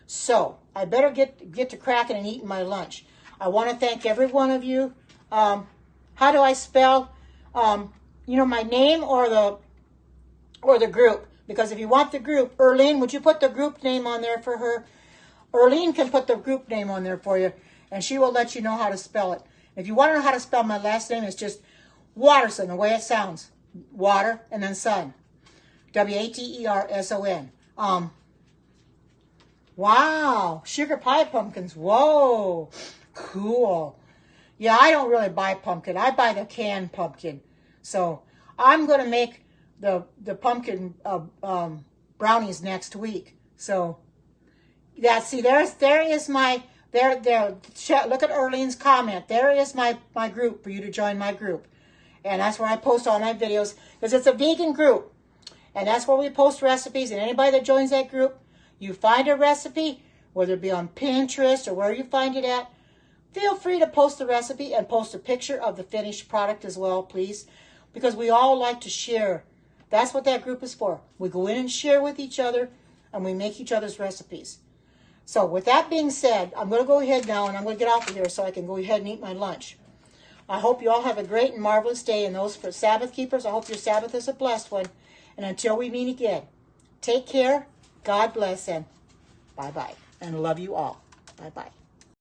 So I better get to cracking and eating my lunch. I want to thank every one of you. How do I spell, you know, my name or the group? Because if you want the group, Erlene, would you put the group name on there for her? Erlene can put the group name on there for you, and she will let you know how to spell it. If you want to know how to spell my last name, it's just Watterson, the way it sounds. Water and then son. Waterson. Wow, sugar pie pumpkins. Whoa, cool. Yeah, I don't really buy pumpkin. I buy the canned pumpkin. So I'm going to make the pumpkin brownies next week. So see, there is my there. Look at Erlene's comment. There is my group for you to join my group, and that's where I post all my videos because it's a vegan group, and that's where we post recipes. And anybody that joins that group, you find a recipe, whether it be on Pinterest or where you find it at, feel free to post the recipe and post a picture of the finished product as well, please, because we all like to share. That's what that group is for. We go in and share with each other, and we make each other's recipes. So with that being said, I'm going to go ahead now, and I'm going to get off of here so I can go ahead and eat my lunch. I hope you all have a great and marvelous day, and those for Sabbath keepers, I hope your Sabbath is a blessed one. And until we meet again, take care, God bless, and bye-bye. And love you all. Bye-bye.